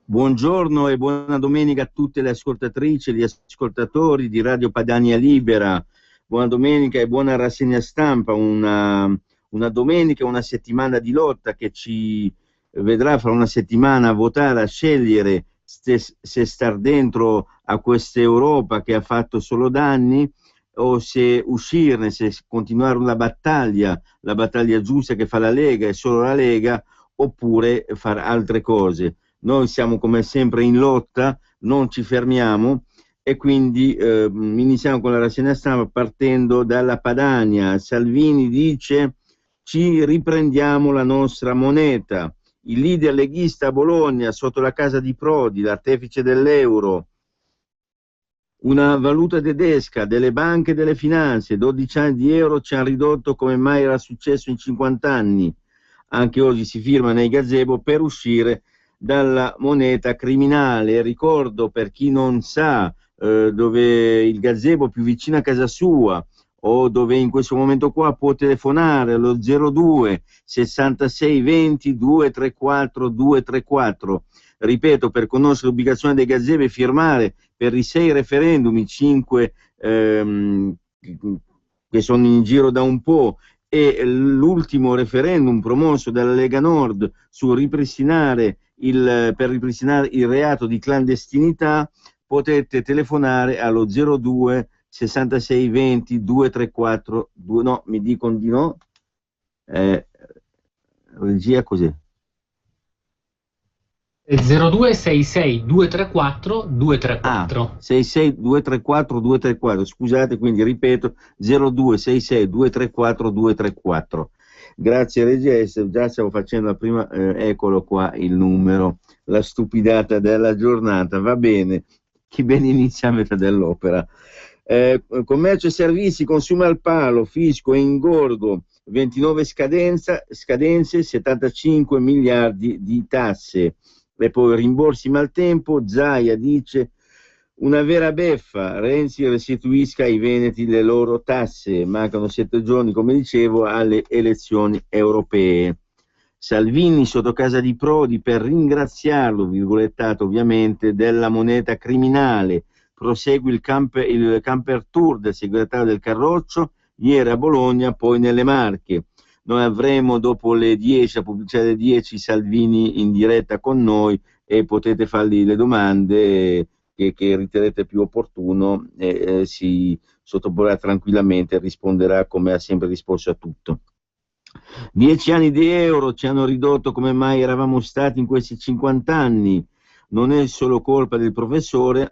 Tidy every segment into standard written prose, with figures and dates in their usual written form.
Buongiorno e buona domenica a tutte le ascoltatrici e gli ascoltatori di Radio Padania Libera. Buona domenica e buona rassegna stampa. Una domenica, una settimana di lotta che ci vedrà fra una settimana a votare, a scegliere se star dentro a questa Europa che ha fatto solo danni o se uscirne, se continuare la battaglia giusta che fa la Lega e solo la Lega, oppure fare altre cose. Noi siamo come sempre in lotta, non ci fermiamo e quindi iniziamo con la rassegna stampa partendo dalla Padania. Salvini dice: ci riprendiamo la nostra moneta. Il leader leghista a Bologna, sotto la casa di Prodi, l'artefice dell'euro. Una valuta tedesca, delle banche e delle finanze, 12 anni di euro ci hanno ridotto come mai era successo in 50 anni. Anche oggi si firma nei gazebo per uscire dalla moneta criminale. Ricordo, per chi non sa, dove il gazebo più vicino a casa sua o dove in questo momento qua può telefonare allo 02 66 20 234 234. Ripeto, per conoscere l'ubicazione dei gazebo e firmare per i 6 referendum, i 5 che sono in giro da un po', e l'ultimo referendum promosso dalla Lega Nord per ripristinare il reato di clandestinità, potete telefonare allo 02 66 20 234 2. No, mi dicono di no. Regia, cos'è? 0266 234 234. 66 234 234. Scusate, quindi ripeto, 0266 234 234. Grazie regia, già stiamo facendo la prima, eccolo qua il numero, la stupidata della giornata. Va bene, chi ben inizia a metà dell'opera. Commercio e servizi, consumo al palo, fisco e ingorgo, 29 scadenze, 75 miliardi di tasse. E poi rimborsi maltempo. Zaia dice: una vera beffa, Renzi restituisca ai veneti le loro tasse, mancano 7 giorni, come dicevo, alle elezioni europee. Salvini sotto casa di Prodi per ringraziarlo, virgolettato ovviamente, della moneta criminale. Prosegue il camper tour del segretario del Carroccio, ieri a Bologna, poi nelle Marche. Noi avremo dopo le 10, la pubblicità delle 10, Salvini in diretta con noi e potete fargli le domande che riterrete più opportuno e si sottoporrà tranquillamente e risponderà come ha sempre risposto a tutto. 10 anni di euro ci hanno ridotto come mai eravamo stati in questi 50 anni. Non è solo colpa del professore,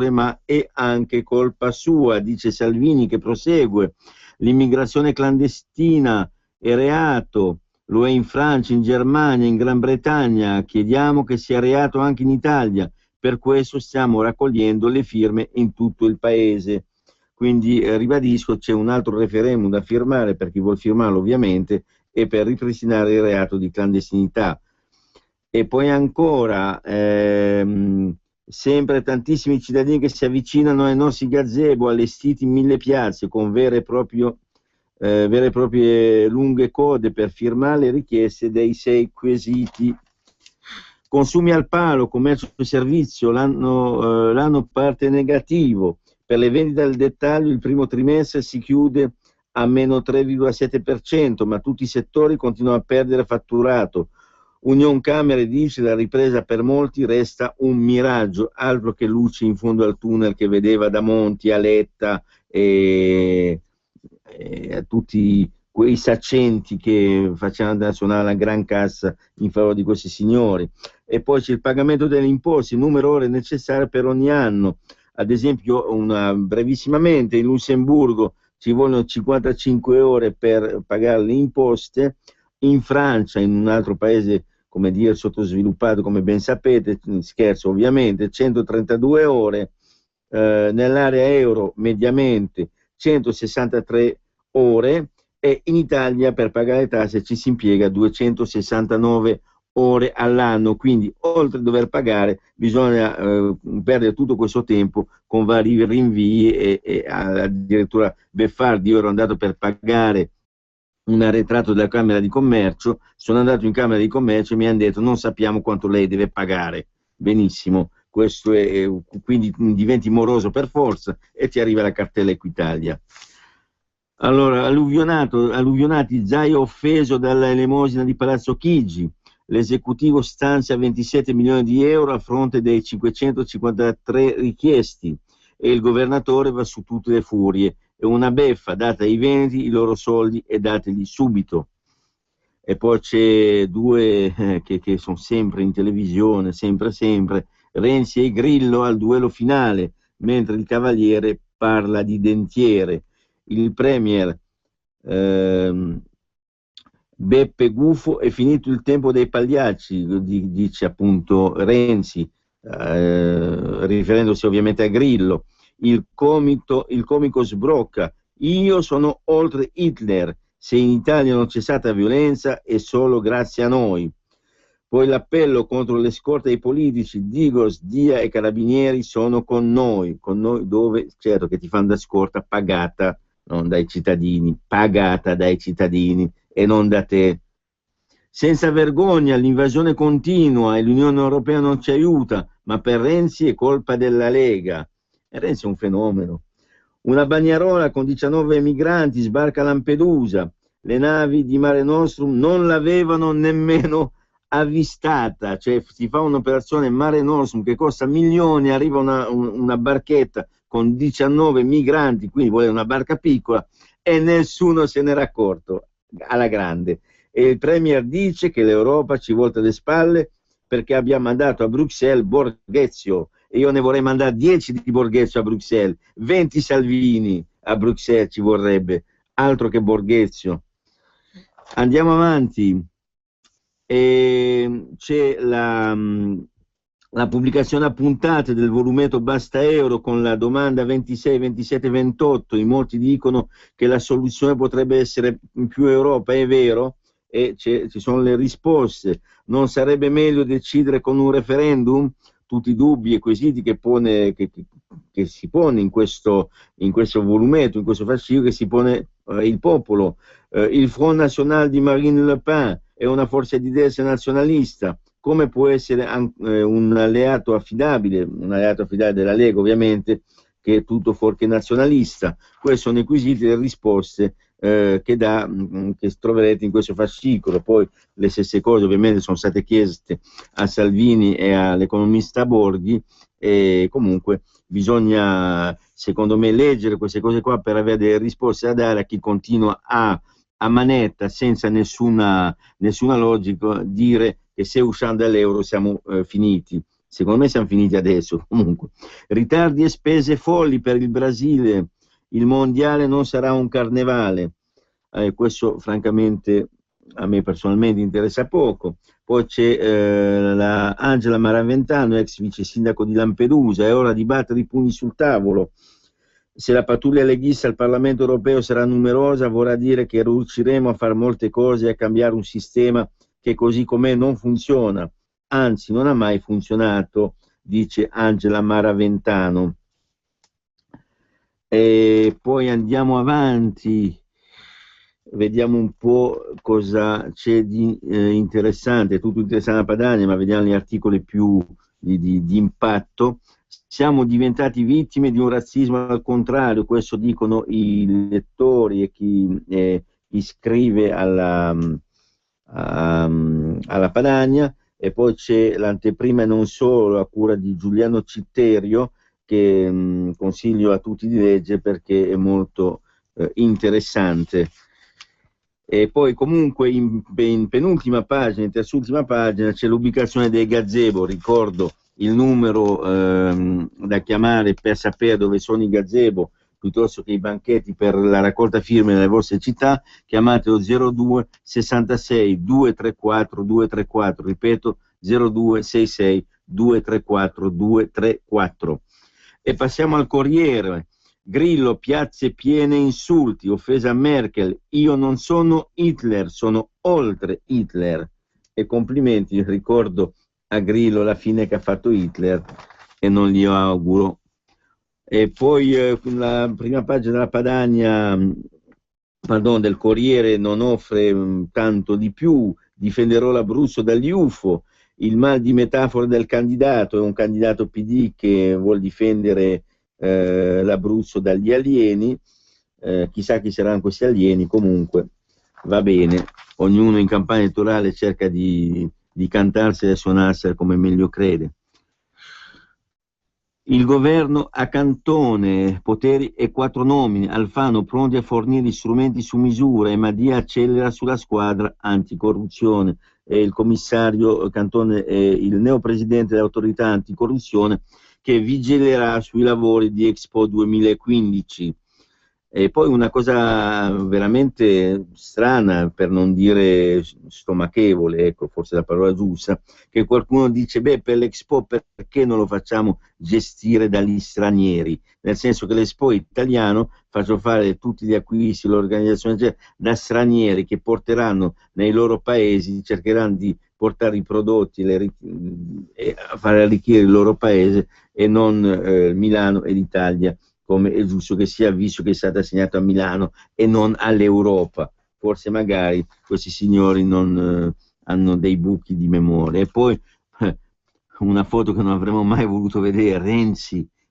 ma è anche colpa sua, dice Salvini, che prosegue. L'immigrazione clandestina è reato, lo è in Francia, in Germania, in Gran Bretagna, chiediamo che sia reato anche in Italia, per questo stiamo raccogliendo le firme in tutto il paese. Quindi ribadisco, c'è un altro referendum da firmare per chi vuol firmarlo ovviamente, e per ripristinare il reato di clandestinità. E poi ancora, sempre tantissimi cittadini che si avvicinano ai nostri gazebo allestiti in 1000 piazze con vere e proprie lunghe code per firmare le richieste dei 6 quesiti. Consumi al palo, commercio e servizio, l'anno parte negativo. Per le vendite al dettaglio il primo trimestre si chiude a meno 3,7%, ma tutti i settori continuano a perdere fatturato. Union Camere dice: la ripresa per molti resta un miraggio, altro che luci in fondo al tunnel che vedeva da Monti a Letta e a tutti quei saccenti che facevano andare a suonare la gran cassa in favore di questi signori. E poi c'è il pagamento delle imposte, il numero ore necessarie per ogni anno. Ad esempio, brevissimamente, in Lussemburgo ci vogliono 55 ore per pagare le imposte. In Francia, in un altro paese, come dire, sottosviluppato, come ben sapete, scherzo ovviamente, 132 ore, nell'area euro mediamente 163 ore, e in Italia per pagare le tasse ci si impiega 269 ore all'anno, quindi oltre a dover pagare bisogna perdere tutto questo tempo con vari rinvii e addirittura beffardi. Io ero andato per pagare un arretrato della Camera di Commercio, sono andato in Camera di Commercio e mi hanno detto: non sappiamo quanto lei deve pagare. benissimo, questo quindi diventi moroso per forza e ti arriva la cartella Equitalia. Allora, alluvionati, Zaia offeso dalla elemosina di Palazzo Chigi, l'esecutivo stanzia 27 milioni di euro a fronte dei 553 richiesti e il governatore va su tutte le furie. È una beffa, date ai veneti i loro soldi e dategli subito. E poi c'è due che sono sempre in televisione, sempre, Renzi e Grillo al duello finale, mentre il Cavaliere parla di dentiere. Il premier Beppe Gufo, è finito il tempo dei pagliacci, dice appunto Renzi, riferendosi ovviamente a Grillo. Il comico sbrocca, io sono oltre Hitler, se in Italia non c'è stata violenza è solo grazie a noi. Poi l'appello contro le scorte dei politici, Digos, Dia e Carabinieri sono con noi dove, certo che ti fanno da scorta pagata, non dai cittadini, pagata dai cittadini e non da te. Senza vergogna, l'invasione continua e l'Unione Europea non ci aiuta, ma per Renzi è colpa della Lega. E Renzi è un fenomeno. Una bagnarola con 19 migranti sbarca a Lampedusa, le navi di Mare Nostrum non l'avevano nemmeno avvistata, cioè si fa un'operazione Mare Nostrum che costa milioni, arriva una barchetta con 19 migranti, quindi vuole una barca piccola e nessuno se n'era accorto, alla grande. E il Premier dice che l'Europa ci volta le spalle perché abbiamo mandato a Bruxelles Borghezio, e io ne vorrei mandare 10 di Borghezio a Bruxelles, 20 Salvini a Bruxelles ci vorrebbe, altro che Borghezio. Andiamo avanti. C'è la pubblicazione a puntate del volumetto Basta Euro con la domanda 26, 27, 28. In molti dicono che la soluzione potrebbe essere più Europa, è vero? E ci sono le risposte. Non sarebbe meglio decidere con un referendum? Tutti i dubbi e quesiti che si pone in questo volumetto, in questo fascicolo, che si pone il popolo. Il Front National di Marine Le Pen è una forza di destra nazionalista, come può essere un alleato affidabile della Lega ovviamente, che è tutto fuorché nazionalista? Questi sono i quesiti e le risposte che troverete in questo fascicolo. Poi le stesse cose ovviamente sono state chieste a Salvini e all'economista Borghi, e comunque bisogna secondo me leggere queste cose qua per avere delle risposte da dare a chi continua a manetta, senza nessuna logica, dire che se usciamo dall'euro siamo finiti. Secondo me siamo finiti adesso. Comunque, ritardi e spese folli per il Brasile, il mondiale non sarà un carnevale. Questo francamente a me personalmente interessa poco. Poi c'è Angela Maraventano, ex vice sindaco di Lampedusa, è ora di battere i pugni sul tavolo. Se la pattuglia leghista al Parlamento europeo sarà numerosa, vorrà dire che riusciremo a fare molte cose e a cambiare un sistema che così com'è non funziona, anzi non ha mai funzionato, dice Angela Maraventano. E poi andiamo avanti, vediamo un po' cosa c'è di interessante, tutto interessante a Padania, ma vediamo gli articoli più di impatto. Siamo diventati vittime di un razzismo al contrario, questo dicono i lettori e chi scrive alla Padania. E poi c'è l'anteprima e non solo, a cura di Giuliano Citterio, che consiglio a tutti di leggere perché è molto interessante. E poi comunque in penultima pagina, in terzultima pagina, c'è l'ubicazione dei gazebo. Ricordo il numero da chiamare per sapere dove sono i gazebo, piuttosto che i banchetti per la raccolta firme nelle vostre città. Chiamate lo 02 66 234 234, ripeto 02 66 234 234. E passiamo al Corriere. Grillo, piazze piene insulti, offesa a Merkel, io non sono Hitler, sono oltre Hitler. E complimenti, ricordo a Grillo la fine che ha fatto Hitler e non gli auguro. E poi la prima pagina della Padania, del Corriere, non offre tanto di più. Difenderò l'Abruzzo dagli UFO, il mal di metafora del candidato, è un candidato PD che vuol difendere l'Abruzzo dagli alieni, chissà chi saranno questi alieni, comunque va bene, ognuno in campagna elettorale cerca di cantarsela e suonarsela come meglio crede. Il governo a Cantone, poteri e 4 nomine, Alfano pronti a fornire strumenti su misura e Madia accelera sulla squadra anticorruzione. E il commissario Cantone è il neopresidente dell'autorità anticorruzione che vigilerà sui lavori di Expo 2015. E poi una cosa veramente strana, per non dire stomachevole, ecco, forse la parola giusta, che qualcuno dice, beh, per l'Expo perché non lo facciamo gestire dagli stranieri? Nel senso che l'Expo italiano faccio fare tutti gli acquisti, l'organizzazione da stranieri che porteranno nei loro paesi, cercheranno di portare i prodotti e a fare arricchire il loro paese e non Milano e l'Italia, come è giusto che sia, visto che è stato assegnato a Milano e non all'Europa. Forse magari questi signori non hanno dei buchi di memoria. E poi una foto che non avremmo mai voluto vedere,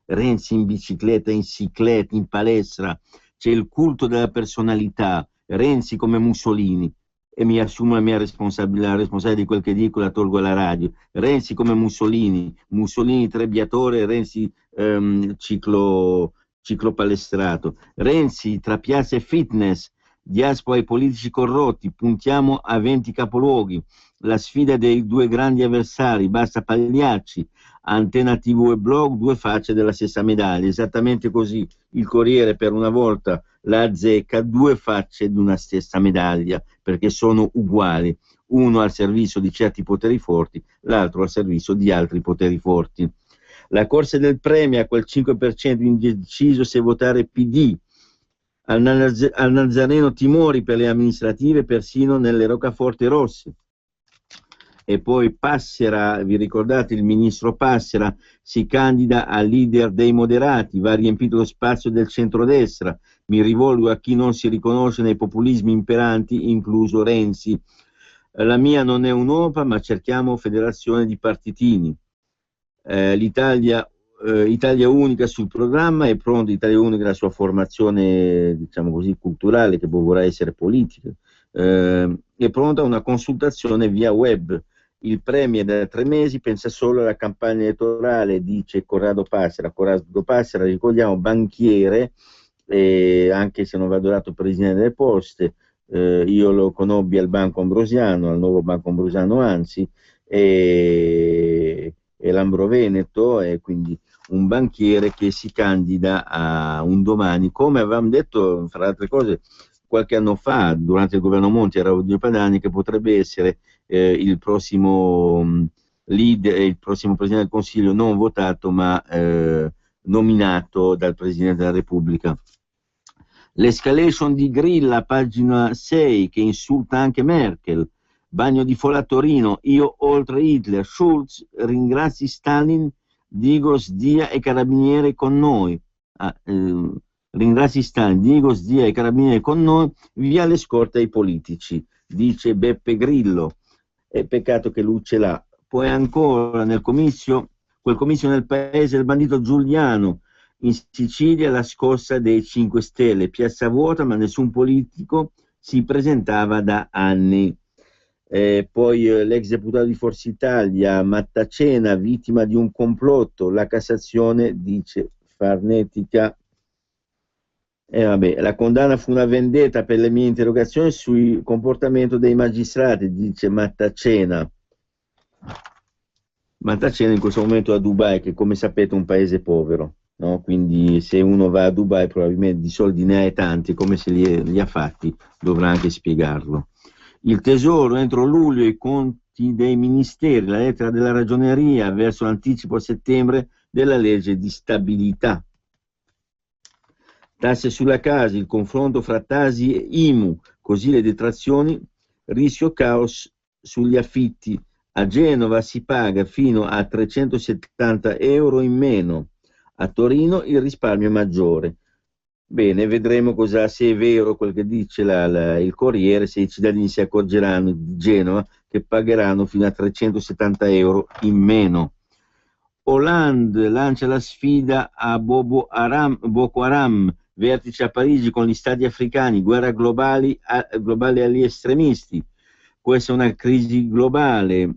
Renzi in bicicletta, in cicletta, in palestra, c'è il culto della personalità, Renzi come Mussolini, e mi assumo la mia responsabilità, la responsabilità di quel che dico la tolgo alla radio, Renzi come Mussolini trebbiatore, Renzi ciclopalestrato, Renzi tra piazza e fitness, diaspora e politici corrotti, puntiamo a 20 capoluoghi, la sfida dei 2 grandi avversari, basta pagliacci, Antena TV e blog, 2 facce della stessa medaglia, esattamente così, il Corriere per una volta la azzecca, 2 facce di una stessa medaglia, perché sono uguali, uno al servizio di certi poteri forti, l'altro al servizio di altri poteri forti. La corsa del premio a quel 5% indeciso se votare PD, al Nazareno timori per le amministrative persino nelle roccaforte rosse. E poi Passera, vi ricordate il ministro Passera, si candida a leader dei moderati, va riempito lo spazio del centrodestra, mi rivolgo a chi non si riconosce nei populismi imperanti, incluso Renzi. La mia non è un'OPA, ma cerchiamo federazione di partitini. Italia Unica sul programma, è pronta Italia Unica la sua formazione, diciamo così, culturale, che vorrà essere politica, è pronta una consultazione via web. Il Premier da 3 mesi pensa solo alla campagna elettorale, dice Corrado Passera, ricordiamo, banchiere, anche se non va adorato presidente delle poste, io lo conobbi al Banco Ambrosiano, al nuovo Banco Ambrosiano ANSI, e l'Ambro Veneto, e quindi un banchiere che si candida a un domani, come avevamo detto, fra le altre cose, qualche anno fa, durante il governo Monti, era Eugenio Padani, che potrebbe essere il prossimo leader, il prossimo Presidente del Consiglio, non votato ma nominato dal Presidente della Repubblica. L'escalation di Grilla, pagina 6, che insulta anche Merkel. Bagno di folla a Torino, io oltre Hitler, Schulz ringrazi Stalin, Digos, Dia e Carabinieri con noi. Ringrazi Stalin, Digos, Dia e Carabinieri con noi, via le scorte ai politici, dice Beppe Grillo. È peccato che lui ce l'ha. Poi ancora quel comizio nel paese del bandito Giuliano, in Sicilia la scossa dei 5 Stelle, piazza vuota ma nessun politico si presentava da anni. Poi l'ex deputato di Forza Italia, Mattacena, vittima di un complotto, la Cassazione dice farnetica. Vabbè, la condanna fu una vendetta per le mie interrogazioni sul comportamento dei magistrati, dice Mattacena. Mattacena in questo momento a Dubai, che come sapete è un paese povero, no? Quindi se uno va a Dubai probabilmente di soldi ne ha tanti, come se li ha fatti, dovrà anche spiegarlo. Il Tesoro, entro luglio i conti dei ministeri, la lettera della Ragioneria verso l'anticipo a settembre della legge di stabilità. Tasse sulla casa, il confronto fra Tasi e IMU, così le detrazioni, rischio caos sugli affitti. A Genova si paga fino a 370 euro in meno, a Torino il risparmio è maggiore. Bene, vedremo se è vero quel che dice il Corriere, se i cittadini si accorgeranno di Genova che che pagheranno fino a 370 euro in meno. Hollande lancia la sfida a Boko Haram, vertice a Parigi con gli stati africani, guerra globale agli estremisti. Questa è una crisi globale,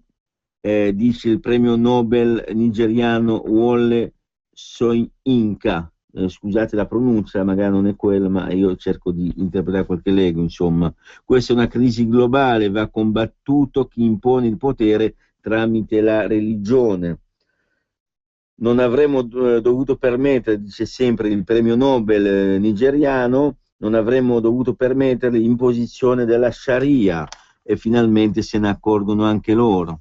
dice il premio Nobel nigeriano Wole Soyinka. Scusate la pronuncia, magari non è quella, ma io cerco di interpretare quel che leggo, insomma. Questa è una crisi globale, va combattuto chi impone il potere tramite la religione. Non avremmo dovuto permettere, dice sempre il premio Nobel nigeriano, non avremmo dovuto permettere l'imposizione della Sharia, e finalmente se ne accorgono anche loro.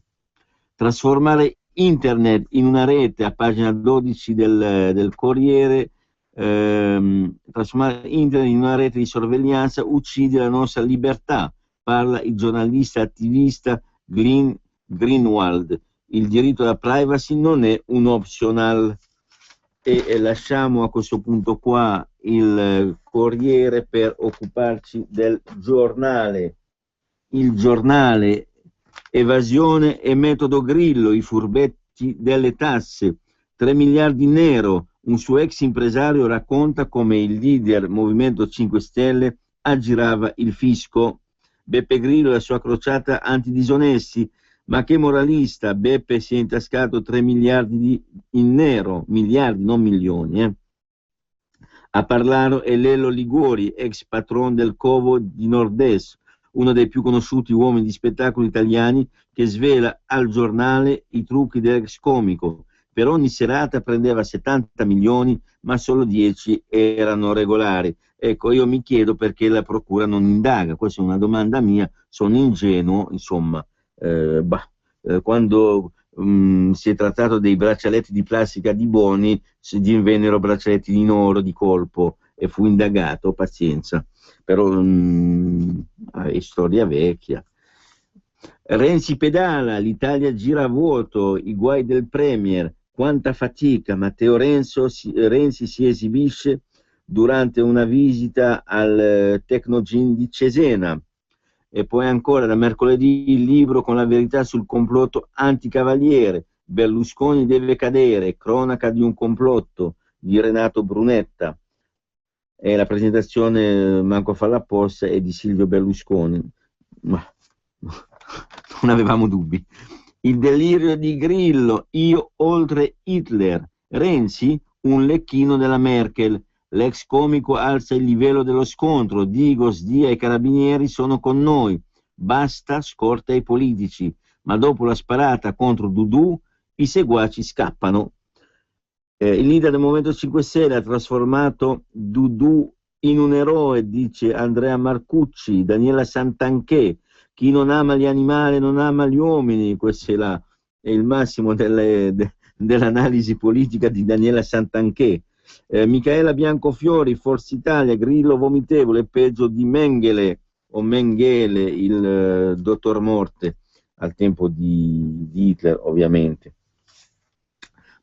Trasformare internet in una rete, a pagina 12 del Corriere, trasformare internet in una rete di sorveglianza uccide la nostra libertà, parla il giornalista attivista Greenwald. Il diritto alla privacy non è un optional. E lasciamo a questo punto qua il Corriere per occuparci del Giornale. Il Giornale: evasione e metodo Grillo, i furbetti delle tasse, 3 miliardi in nero. Un suo ex impresario racconta come il leader Movimento 5 Stelle aggirava il fisco. Beppe Grillo e la sua crociata antidisonesti. Ma che moralista, Beppe si è intascato 3 miliardi in nero, miliardi, non milioni. A parlare è Lello Liguori, ex patron del Covo di Nord-Est, uno dei più conosciuti uomini di spettacolo italiani, che svela al Giornale i trucchi dell'ex comico. Per ogni serata prendeva 70 milioni, ma solo 10 erano regolari. Ecco, io mi chiedo perché la procura non indaga. Questa è una domanda mia, sono ingenuo, insomma. Quando si è trattato dei braccialetti di plastica di Boni, si divennero braccialetti in oro di colpo e fu indagato, pazienza, però è storia vecchia. Renzi pedala, l'Italia gira a vuoto, i guai del Premier, quanta fatica. Matteo Renzi si esibisce durante una visita al Tecnogin di Cesena. E poi ancora da mercoledì il libro con la verità sul complotto anticavaliere, Berlusconi deve cadere, cronaca di un complotto, di Renato Brunetta, e la presentazione, manco a farla apposta, è di Silvio Berlusconi, ma non avevamo dubbi. Il delirio di Grillo, io oltre Hitler, Renzi un lecchino della Merkel. L'ex comico alza il livello dello scontro, Digos, Dia e Carabinieri sono con noi, basta scorta ai politici, ma dopo la sparata contro Dudu i seguaci scappano. Il leader del Movimento 5 Stelle ha trasformato Dudu in un eroe, dice Andrea Marcucci. Daniela Santanchè: chi non ama gli animali non ama gli uomini. Questo è il massimo dell'analisi politica di Daniela Santanchè. Micaela Biancofiori, Forza Italia, Grillo vomitevole, peggio di Mengele o Mengele, il dottor Morte, al tempo di Hitler ovviamente.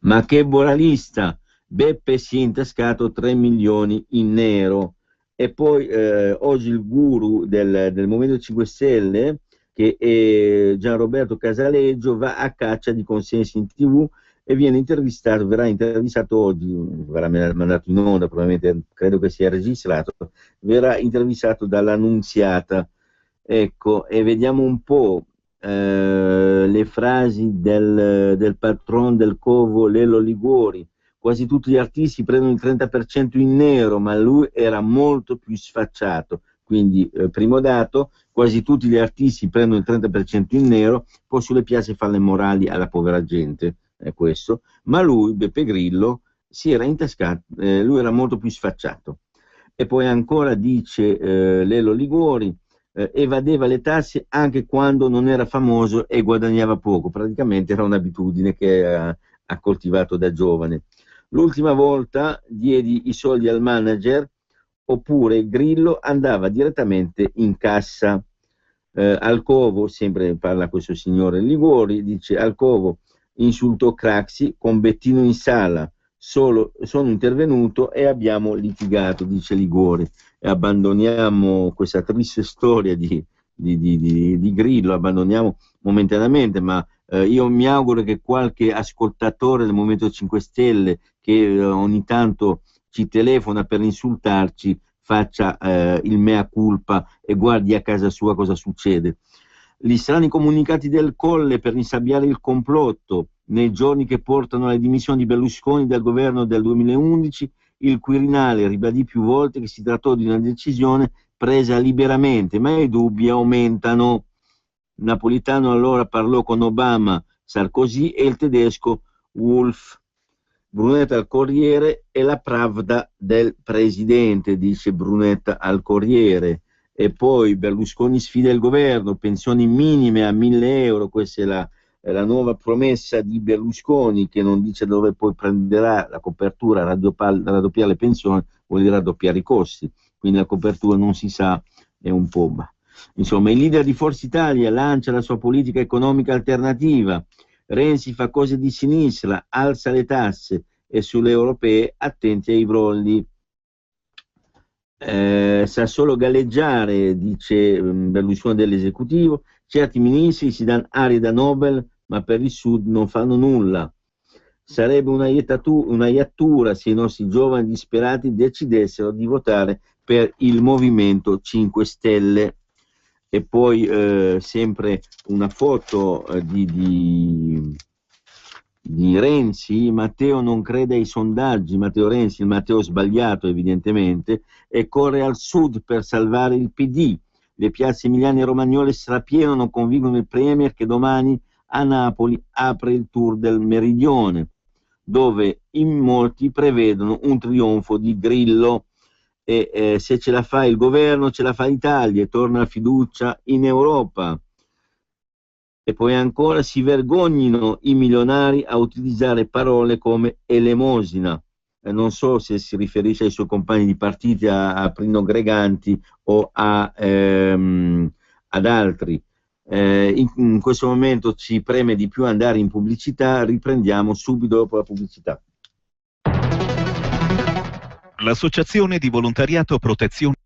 Ma che moralista, Beppe si è intascato 3 milioni in nero. E poi oggi il guru del Movimento 5 Stelle, che è Gianroberto Casaleggio, va a caccia di consensi in TV e verrà intervistato oggi, verrà mandato in onda, probabilmente credo che sia registrato, verrà intervistato dall'Annunziata. Ecco, e vediamo un po' le frasi del patron del Covo, Lello Liguori. Quasi tutti gli artisti prendono il 30% in nero, ma lui era molto più sfacciato. Quindi, primo dato, quasi tutti gli artisti prendono il 30% in nero, poi sulle piazze fanno le morali alla povera gente. È questo, ma lui, Beppe Grillo, si era intascato, lui era molto più sfacciato. E poi ancora dice Lello Liguori, evadeva le tasse anche quando non era famoso e guadagnava poco, praticamente era un'abitudine che ha coltivato da giovane. L'ultima volta diedi i soldi al manager, oppure Grillo andava direttamente in cassa. Al Covo, sempre parla questo signore Liguori, dice: al Covo insultò Craxi con Bettino in sala, sono intervenuto e abbiamo litigato, dice Liguori. E abbandoniamo questa triste storia di di Grillo, abbandoniamo momentaneamente, ma io mi auguro che qualche ascoltatore del Movimento 5 Stelle che ogni tanto ci telefona per insultarci faccia il mea culpa e guardi a casa sua cosa succede. Gli strani comunicati del Colle per insabbiare il complotto nei giorni che portano alle dimissioni di Berlusconi dal governo del 2011, il Quirinale ribadì più volte che si trattò di una decisione presa liberamente, ma i dubbi aumentano. Napolitano allora parlò con Obama, Sarkozy e il tedesco Wolf. Brunetta al Corriere è la pravda del presidente, dice Brunetta al Corriere. E poi Berlusconi sfida il governo, pensioni minime a 1.000 euro, questa è la nuova promessa di Berlusconi, che non dice dove poi prenderà la copertura, raddoppiare le pensioni vuol dire raddoppiare i costi, quindi la copertura non si sa, è un po'. Insomma, il leader di Forza Italia lancia la sua politica economica alternativa. Renzi fa cose di sinistra, alza le tasse e sulle europee attenti ai brogli. Sa solo galleggiare, dice Berlusconi dell'esecutivo, certi ministri si danno arie da Nobel, ma per il Sud non fanno nulla. Sarebbe una iattura se i nostri giovani disperati decidessero di votare per il Movimento 5 Stelle. E poi sempre una foto di Renzi. Matteo non crede ai sondaggi, Matteo Renzi, il Matteo sbagliato evidentemente, e corre al sud per salvare il PD. Le piazze emiliane e romagnole strapieno, convincono il Premier che domani a Napoli apre il tour del Meridione, dove in molti prevedono un trionfo di Grillo. E se ce la fa il governo, ce la fa l'Italia e torna la fiducia in Europa. E poi ancora si vergognino i milionari a utilizzare parole come elemosina. Non so se si riferisce ai suoi compagni di partito, a Prino Greganti o ad altri. In questo momento ci preme di più andare in pubblicità, riprendiamo subito dopo la pubblicità. L'Associazione di Volontariato Protezione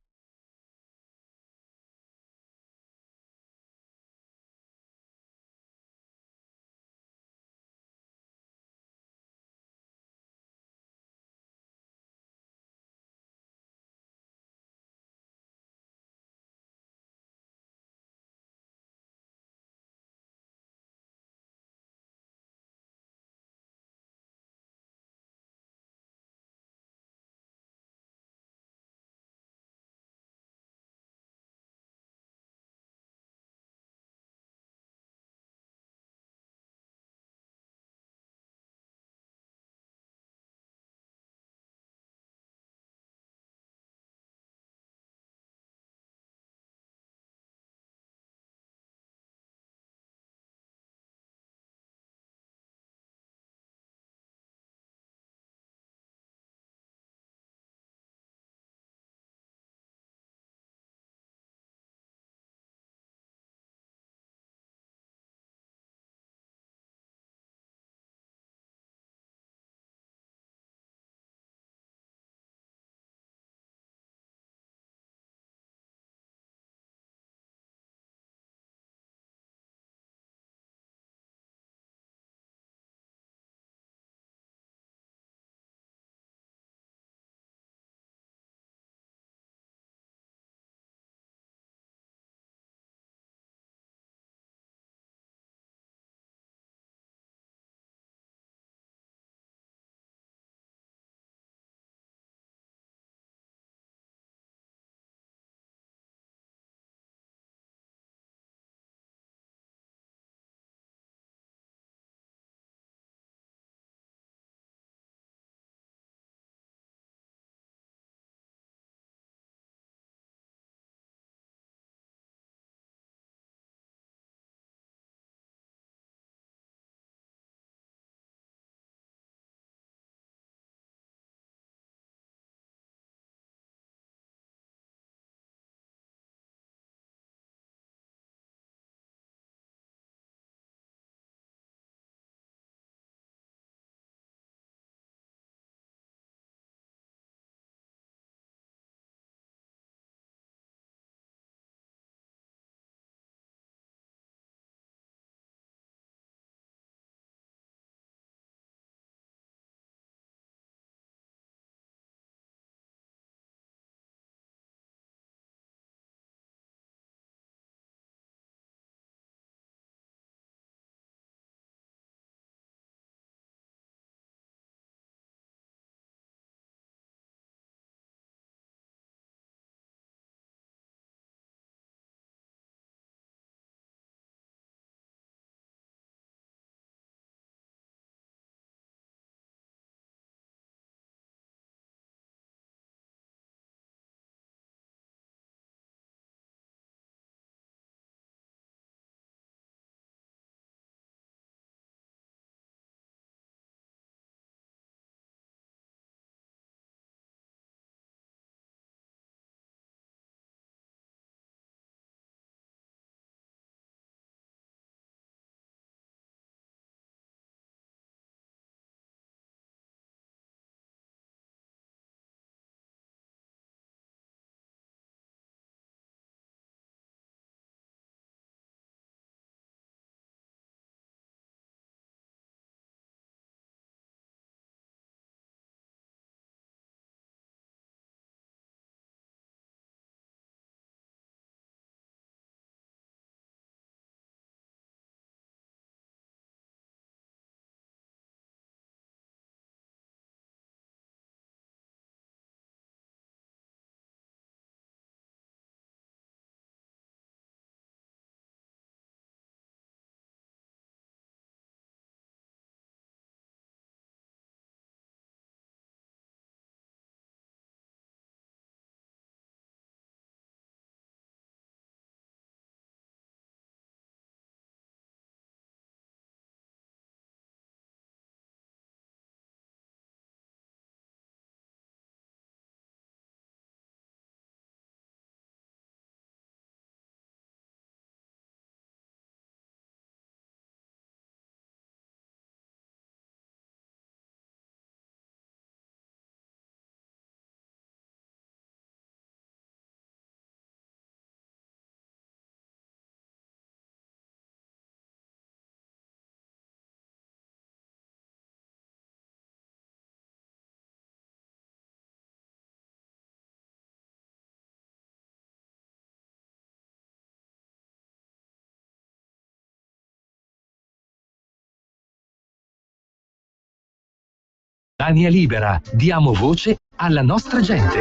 Padania Libera, diamo voce alla nostra gente.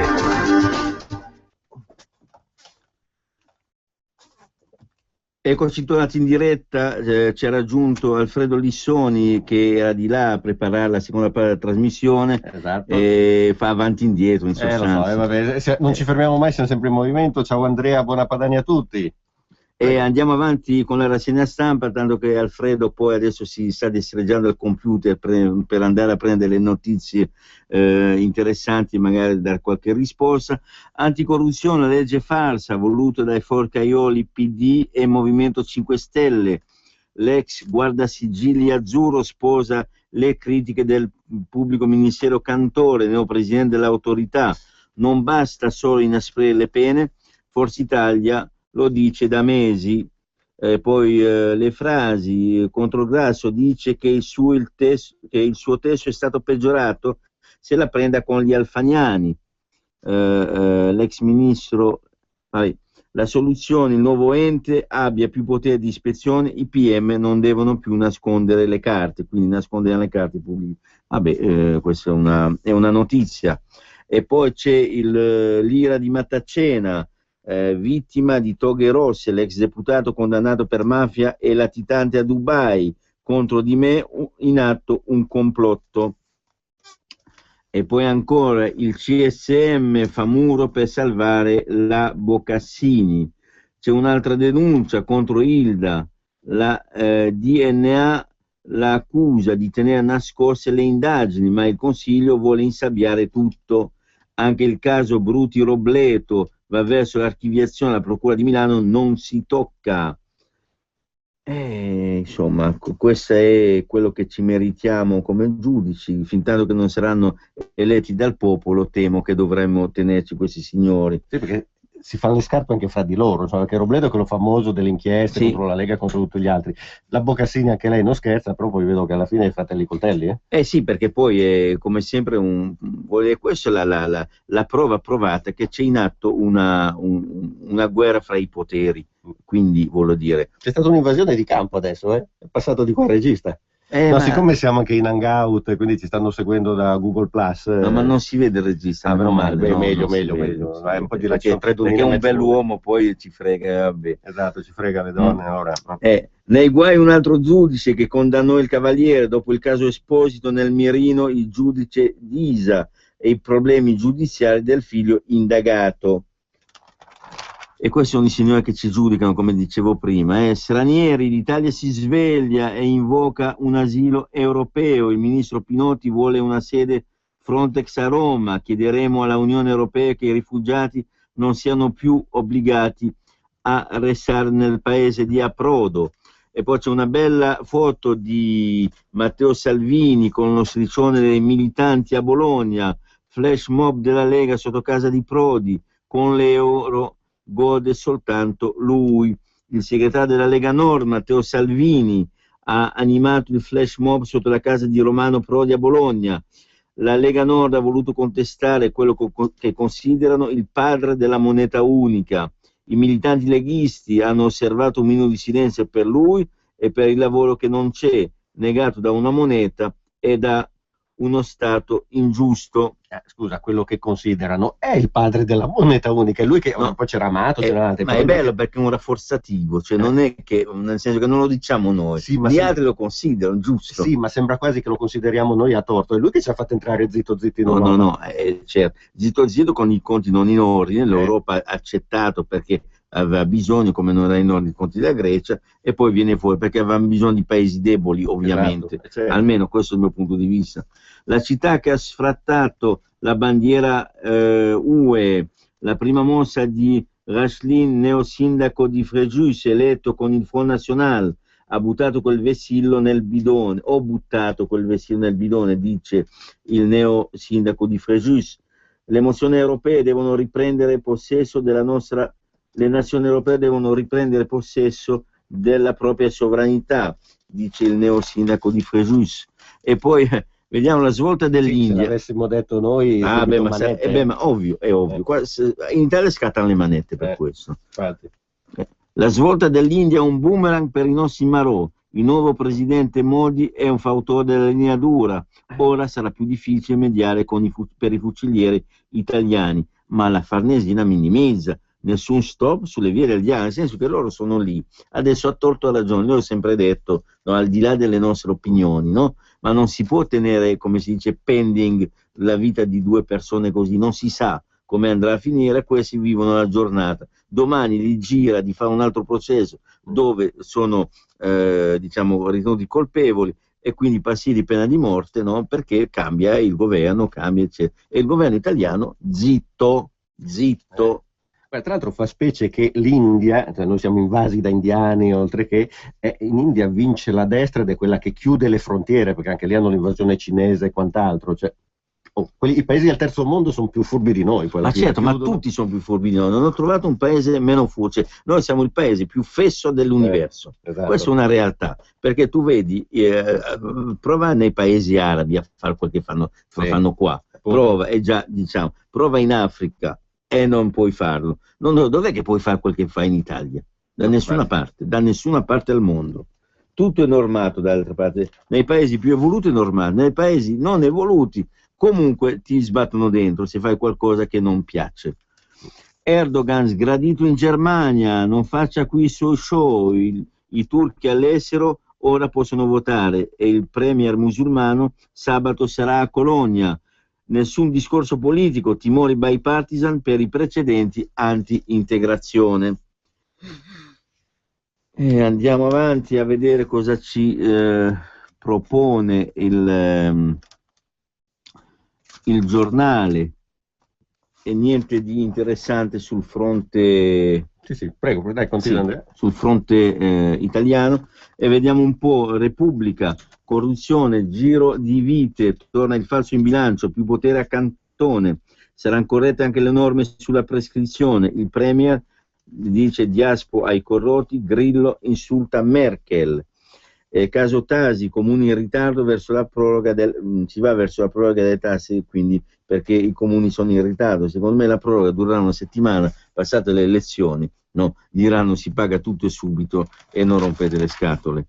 Eccoci tornati in diretta, ci ha raggiunto Alfredo Lissoni che era di là a preparare la seconda parte della trasmissione, esatto. E fa avanti e indietro in sostanza. Lo so, vabbè, non ci fermiamo mai, siamo sempre in movimento. Ciao Andrea, buona Padania a tutti. E andiamo avanti con la rassegna stampa, tanto che Alfredo poi adesso si sta destreggiando al computer per andare a prendere le notizie interessanti e magari dare qualche risposta. Anticorruzione, legge farsa, voluto dai forcaioli PD e Movimento 5 Stelle. L'ex guardasigilli azzurro sposa le critiche del pubblico ministero Cantore, neopresidente dell'autorità. Non basta solo inasprire le pene, Forza Italia lo dice da mesi. Poi le frasi, Contrograsso dice che il suo testo è stato peggiorato, se la prenda con gli Alfagnani. L'ex ministro, la soluzione, il nuovo ente abbia più potere di ispezione, i PM non devono più nascondere le carte, quindi nascondere le carte pubbliche. Questa è una notizia. E poi c'è l'Ira di Mattacena, vittima di toghe rosse, l'ex deputato condannato per mafia e latitante a Dubai, contro di me in atto un complotto. E poi ancora il CSM fa muro per salvare la Boccassini. C'è un'altra denuncia contro Ilda, la DNA la accusa di tenere nascoste le indagini, ma il Consiglio vuole insabbiare tutto. Anche il caso Bruti Robleto va verso l'archiviazione, la Procura di Milano non si tocca. Insomma, questo è quello che ci meritiamo come giudici. Fintanto che non saranno eletti dal popolo, temo che dovremmo tenerci questi signori. Sì, perché si fanno le scarpe anche fra di loro, insomma, perché Robledo è quello famoso delle inchieste contro la Lega e contro tutti gli altri. La Boccassini anche lei non scherza, però poi vedo che alla fine è fratelli coltelli. Sì, perché poi è come sempre questa è la prova provata che c'è in atto una guerra fra i poteri. Quindi voglio dire, c'è stata un'invasione di campo adesso, è passato di qua il regista. Siccome siamo anche in Hangout e quindi ci stanno seguendo da Google Plus. No, ma non si vede il regista. Meglio. Un po' di perché un bell'uomo poi ci frega, vabbè. Esatto, ci frega le donne ora. Nei guai un altro giudice che condannò il Cavaliere dopo il caso Esposito nel mirino il giudice Disa e i problemi giudiziari del figlio indagato. E questi sono i signori che ci giudicano, come dicevo prima. Stranieri, l'Italia si sveglia e invoca un asilo europeo. Il ministro Pinotti vuole una sede Frontex a Roma. Chiederemo alla Unione Europea che i rifugiati non siano più obbligati a restare nel paese di approdo. E poi c'è una bella foto di Matteo Salvini con lo striscione dei militanti a Bologna, flash mob della Lega sotto casa di Prodi, con l'euro gode soltanto lui. Il segretario della Lega Nord, Matteo Salvini, ha animato il flash mob sotto la casa di Romano Prodi a Bologna. La Lega Nord ha voluto contestare quello che considerano il padre della moneta unica. I militanti leghisti hanno osservato un minuto di silenzio per lui e per il lavoro che non c'è, negato da una moneta e da uno Stato ingiusto. Scusa, quello che considerano è il padre della moneta unica, è lui che poi c'era Amato, c'era altri. Ma è bello perché è un rafforzativo, cioè non è che, nel senso che non lo diciamo noi, gli altri lo considerano, giusto? Sì, ma sembra quasi che lo consideriamo noi a torto, è lui che ci ha fatto entrare zitto in Europa. No, certo, zitto con i conti non in ordine, l'Europa ha accettato perché aveva bisogno, come non era in ordine i conti della Grecia, e poi viene fuori perché avevamo bisogno di paesi deboli, ovviamente, certo. Almeno questo è il mio punto di vista. La città che ha sfrattato la bandiera UE, la prima mossa di Rachlin, neosindaco di Fréjus, eletto con il Front National, ha buttato quel vessillo nel bidone, dice il neosindaco di Fréjus. Le nazioni europee devono riprendere possesso della propria sovranità, dice il neosindaco di Fréjus. E poi vediamo la svolta dell'India. Se l'avessimo detto noi, ma ovvio, è ovvio. In Italia scattano le manette per questo. Infatti. La svolta dell'India è un boomerang per i nostri marò. Il nuovo presidente Modi è un fautore della linea dura, ora sarà più difficile mediare per i fucilieri italiani, ma la Farnesina minimizza, nessun stop sulle vie del dialogo, nel senso che loro sono lì, adesso ha torto ragione, io ho sempre detto, no, al di là delle nostre opinioni, no? Ma non si può tenere, come si dice, pending la vita di due persone così, non si sa come andrà a finire, questi vivono la giornata, domani li gira di fare un altro processo dove sono diciamo ritenuti colpevoli e quindi passivi di pena di morte, no? Perché cambia il governo, cambia eccetera. E il governo italiano zitto. Tra l'altro fa specie che l'India, cioè noi siamo invasi da indiani, oltre che in India vince la destra ed è quella che chiude le frontiere, perché anche lì hanno l'invasione cinese e quant'altro, cioè, i paesi del terzo mondo sono più furbi di noi. Ma certo, ma tutti sono più furbi di noi, non ho trovato un paese meno furbo, noi siamo il paese più fesso dell'universo, esatto. Questa è una realtà, perché tu vedi, prova nei paesi arabi a fare quel che fanno qua, prova, e già diciamo, prova in Africa e non puoi farlo, dov'è che puoi fare quel che fai in Italia? Da nessuna parte al mondo. Tutto è normato dall'altra parte, nei paesi più evoluti è normale, nei paesi non evoluti comunque ti sbattono dentro se fai qualcosa che non piace. Erdogan sgradito in Germania, non faccia qui il suo show, i turchi all'estero ora possono votare e il premier musulmano sabato sarà a Colonia. Nessun discorso politico, timori bipartisan per i precedenti anti-integrazione. E andiamo avanti a vedere cosa ci propone il giornale, e niente di interessante sul fronte prego, dai, continua. Sul fronte italiano, e vediamo un po'. Repubblica, corruzione, giro di vite, torna il falso in bilancio, più potere a Cantone, saranno corrette anche le norme sulla prescrizione, il premier dice Diaspo ai corrotti, Grillo insulta Merkel. Caso Tasi, comuni in ritardo verso la proroga si va verso la proroga delle tasse, quindi perché i comuni sono in ritardo. Secondo me la proroga durerà una settimana, passate le elezioni, no? Diranno si paga tutto e subito e non rompete le scatole.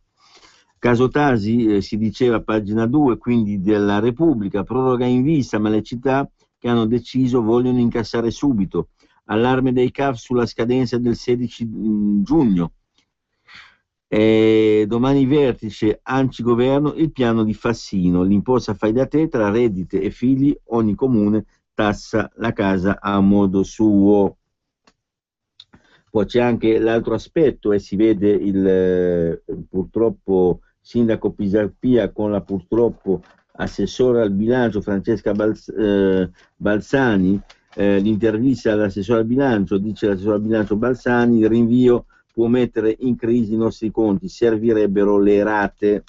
Caso Tasi, si diceva pagina 2 quindi della Repubblica, proroga in vista, ma le città che hanno deciso vogliono incassare subito. Allarme dei CAF sulla scadenza del 16 giugno. Domani vertice ANCI-Governo, il piano di Fassino, l'imposta fai da te tra reddite e figli, ogni comune tassa la casa a modo suo. Poi c'è anche l'altro aspetto, e si vede purtroppo sindaco Pisapia con la purtroppo assessore al bilancio Francesca Balzani, l'intervista all'assessore al bilancio, dice l'assessore al bilancio Balzani, il rinvio può mettere in crisi i nostri conti, servirebbero le rate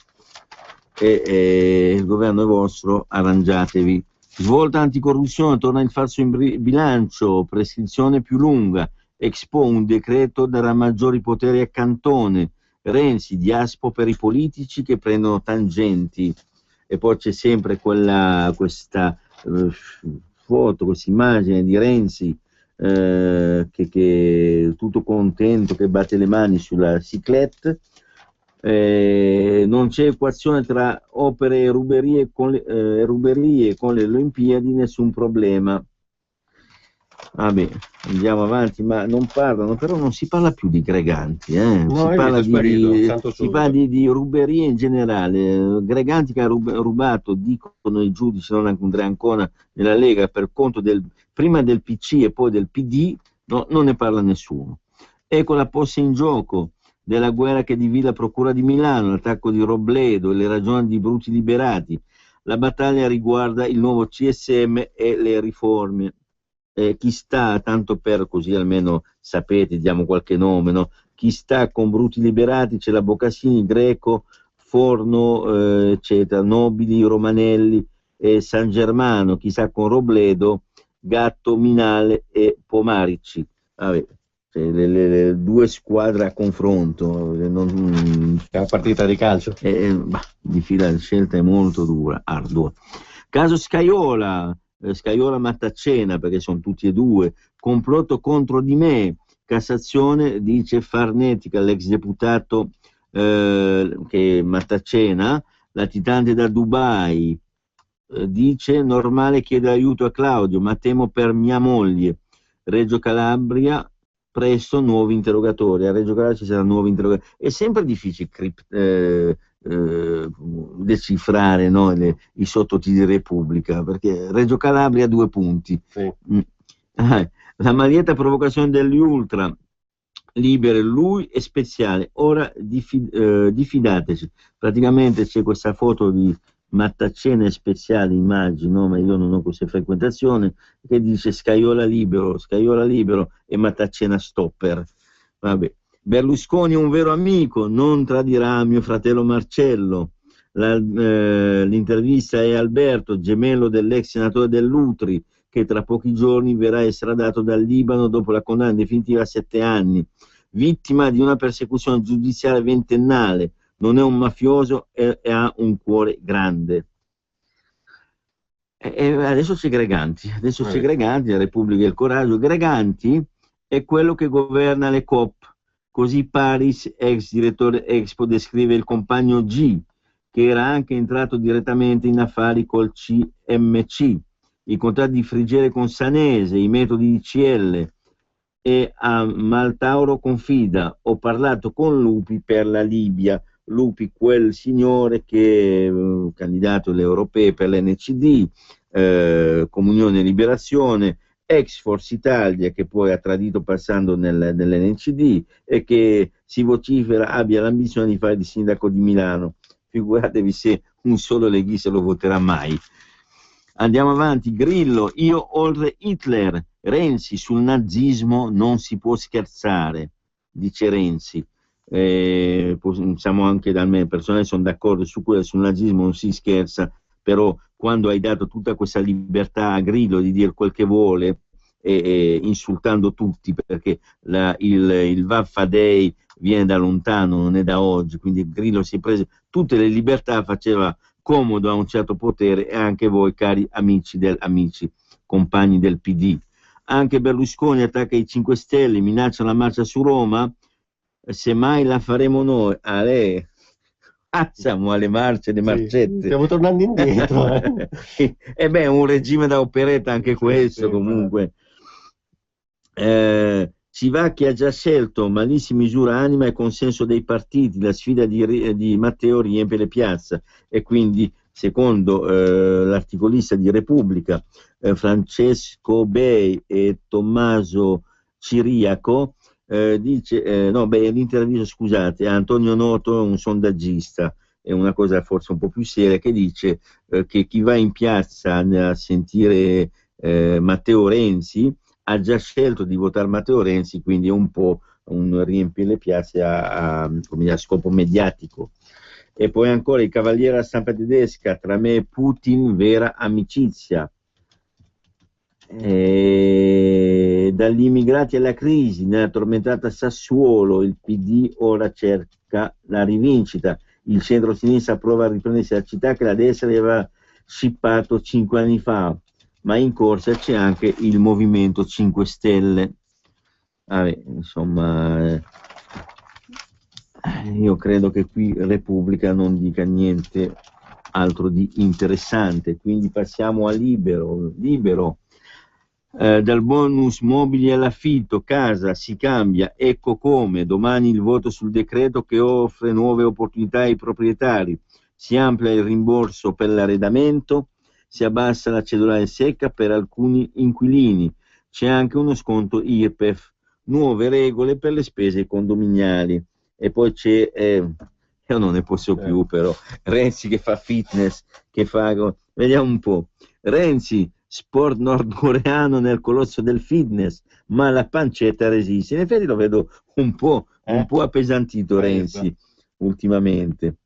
e il governo è vostro, arrangiatevi. Svolta anticorruzione, torna il falso in bilancio, prescrizione più lunga, Expo, un decreto darà maggiori poteri a Cantone, Renzi, Diaspo per i politici che prendono tangenti. E poi c'è sempre questa foto, questa immagine di Renzi che tutto contento, che batte le mani sulla cyclette. Non c'è equazione tra opere e ruberie con le Olimpiadi, nessun problema. Vabbè, andiamo avanti, ma non parlano, però non si parla più di Greganti, No, si parla di ruberie in generale. Greganti che ha rubato, dicono i giudici, non Andrea Ancona nella Lega, per conto prima del PC e poi del PD, no, non ne parla nessuno. Ecco la posta in gioco della guerra che divide la Procura di Milano, l'attacco di Robledo e le ragioni di Bruti Liberati. La battaglia riguarda il nuovo CSM e le riforme. Chi sta, tanto per così almeno sapete, diamo qualche nome, no? Chi sta con Bruti Liberati c'è la Boccassini, Greco, Forno, eccetera, Nobili, Romanelli e San Germano. Chi sta con Robledo, Gatto, Minale e Pomarici. Vabbè, cioè, le due squadre a confronto, la partita di calcio. Di fila la scelta è molto dura, ardua. Caso Scaiola Mattacena, perché sono tutti e due, complotto contro di me, Cassazione dice Farnetica, l'ex deputato che è Mattacena, latitante da Dubai, dice: normale chiedere aiuto a Claudio, ma temo per mia moglie. Reggio Calabria, presto nuovi interrogatori. A Reggio Calabria ci saranno nuovi interrogatori. È sempre difficile decifrare, no, i sottotitoli di Repubblica, perché Reggio Calabria 2 punti. Sì. La maglietta provocazione degli ultra, libero lui è speciale, ora diffidateci. Praticamente c'è questa foto di Mattacena speciale, immagino, ma io non ho queste frequentazioni, che dice Scaiola libero e Mattacena stopper. Vabbè. Berlusconi è un vero amico, non tradirà mio fratello Marcello. L'intervista è Alberto, gemello dell'ex senatore dell'Utri, che tra pochi giorni verrà estradato dal Libano dopo la condanna definitiva a 7 anni, vittima di una persecuzione giudiziaria ventennale. Non è un mafioso e ha un cuore grande. E adesso c'è Greganti, la Repubblica e il Coraggio. Greganti è quello che governa le COP, così Paris, ex direttore Expo, descrive il compagno G, che era anche entrato direttamente in affari col CMC, i contratti di Frigere con Sanese, i metodi di CL, e a Maltauro confida: ho parlato con Lupi per la Libia. Lupi, quel signore che è candidato alle europee per l'NCD, Comunione e Liberazione, ex Forza Italia, che poi ha tradito passando nell'NCD e che si vocifera abbia l'ambizione di fare il sindaco di Milano. Figuratevi se un solo leghista lo voterà mai. Andiamo avanti. Grillo, io oltre Hitler. Renzi, sul nazismo non si può scherzare, dice Renzi. Siamo anche da me personale, sono d'accordo su quello, sul nazismo non si scherza, però quando hai dato tutta questa libertà a Grillo di dire quel che vuole, insultando tutti, perché il Vaffa Day viene da lontano, non è da oggi, quindi Grillo si è preso tutte le libertà, faceva comodo a un certo potere, e anche voi cari amici, compagni del PD. Anche Berlusconi attacca i 5 Stelle, minaccia la marcia su Roma. Se mai la faremo noi, siamo alle marce, le marcette. Stiamo tornando indietro. E beh, un regime da operetta anche questo, comunque. Civacchi ha già scelto, ma lì si misura anima e consenso dei partiti, la sfida di Matteo riempie le piazze, e quindi, secondo l'articolista di Repubblica, Francesco Bei e Tommaso Ciriaco, l'intervista, scusate, a Antonio Noto, un sondaggista, è una cosa forse un po' più seria, che dice che chi va in piazza a sentire Matteo Renzi ha già scelto di votare Matteo Renzi, quindi è un po' un riempire le piazze a scopo mediatico. E poi ancora il Cavaliere a stampa tedesca, tra me e Putin vera amicizia. Dagli immigrati alla crisi, nella tormentata Sassuolo, il PD ora cerca la rivincita. Il centro-sinistra prova a riprendersi la città che la destra aveva scippato 5 anni fa, ma in corsa c'è anche il Movimento 5 Stelle. Insomma, io credo che qui Repubblica non dica niente altro di interessante, quindi passiamo a Libero. Dal bonus mobili all'affitto, casa si cambia, ecco come domani il voto sul decreto che offre nuove opportunità ai proprietari, si amplia il rimborso per l'arredamento, si abbassa la cedolare secca per alcuni inquilini, c'è anche uno sconto IRPEF, nuove regole per le spese condominiali. E poi c'è, io non ne posso più, però, Renzi che fa fitness, vediamo un po', Renzi, sport nordcoreano nel colosso del fitness, ma la pancetta resiste. In effetti lo vedo un po' appesantito Renzi ultimamente.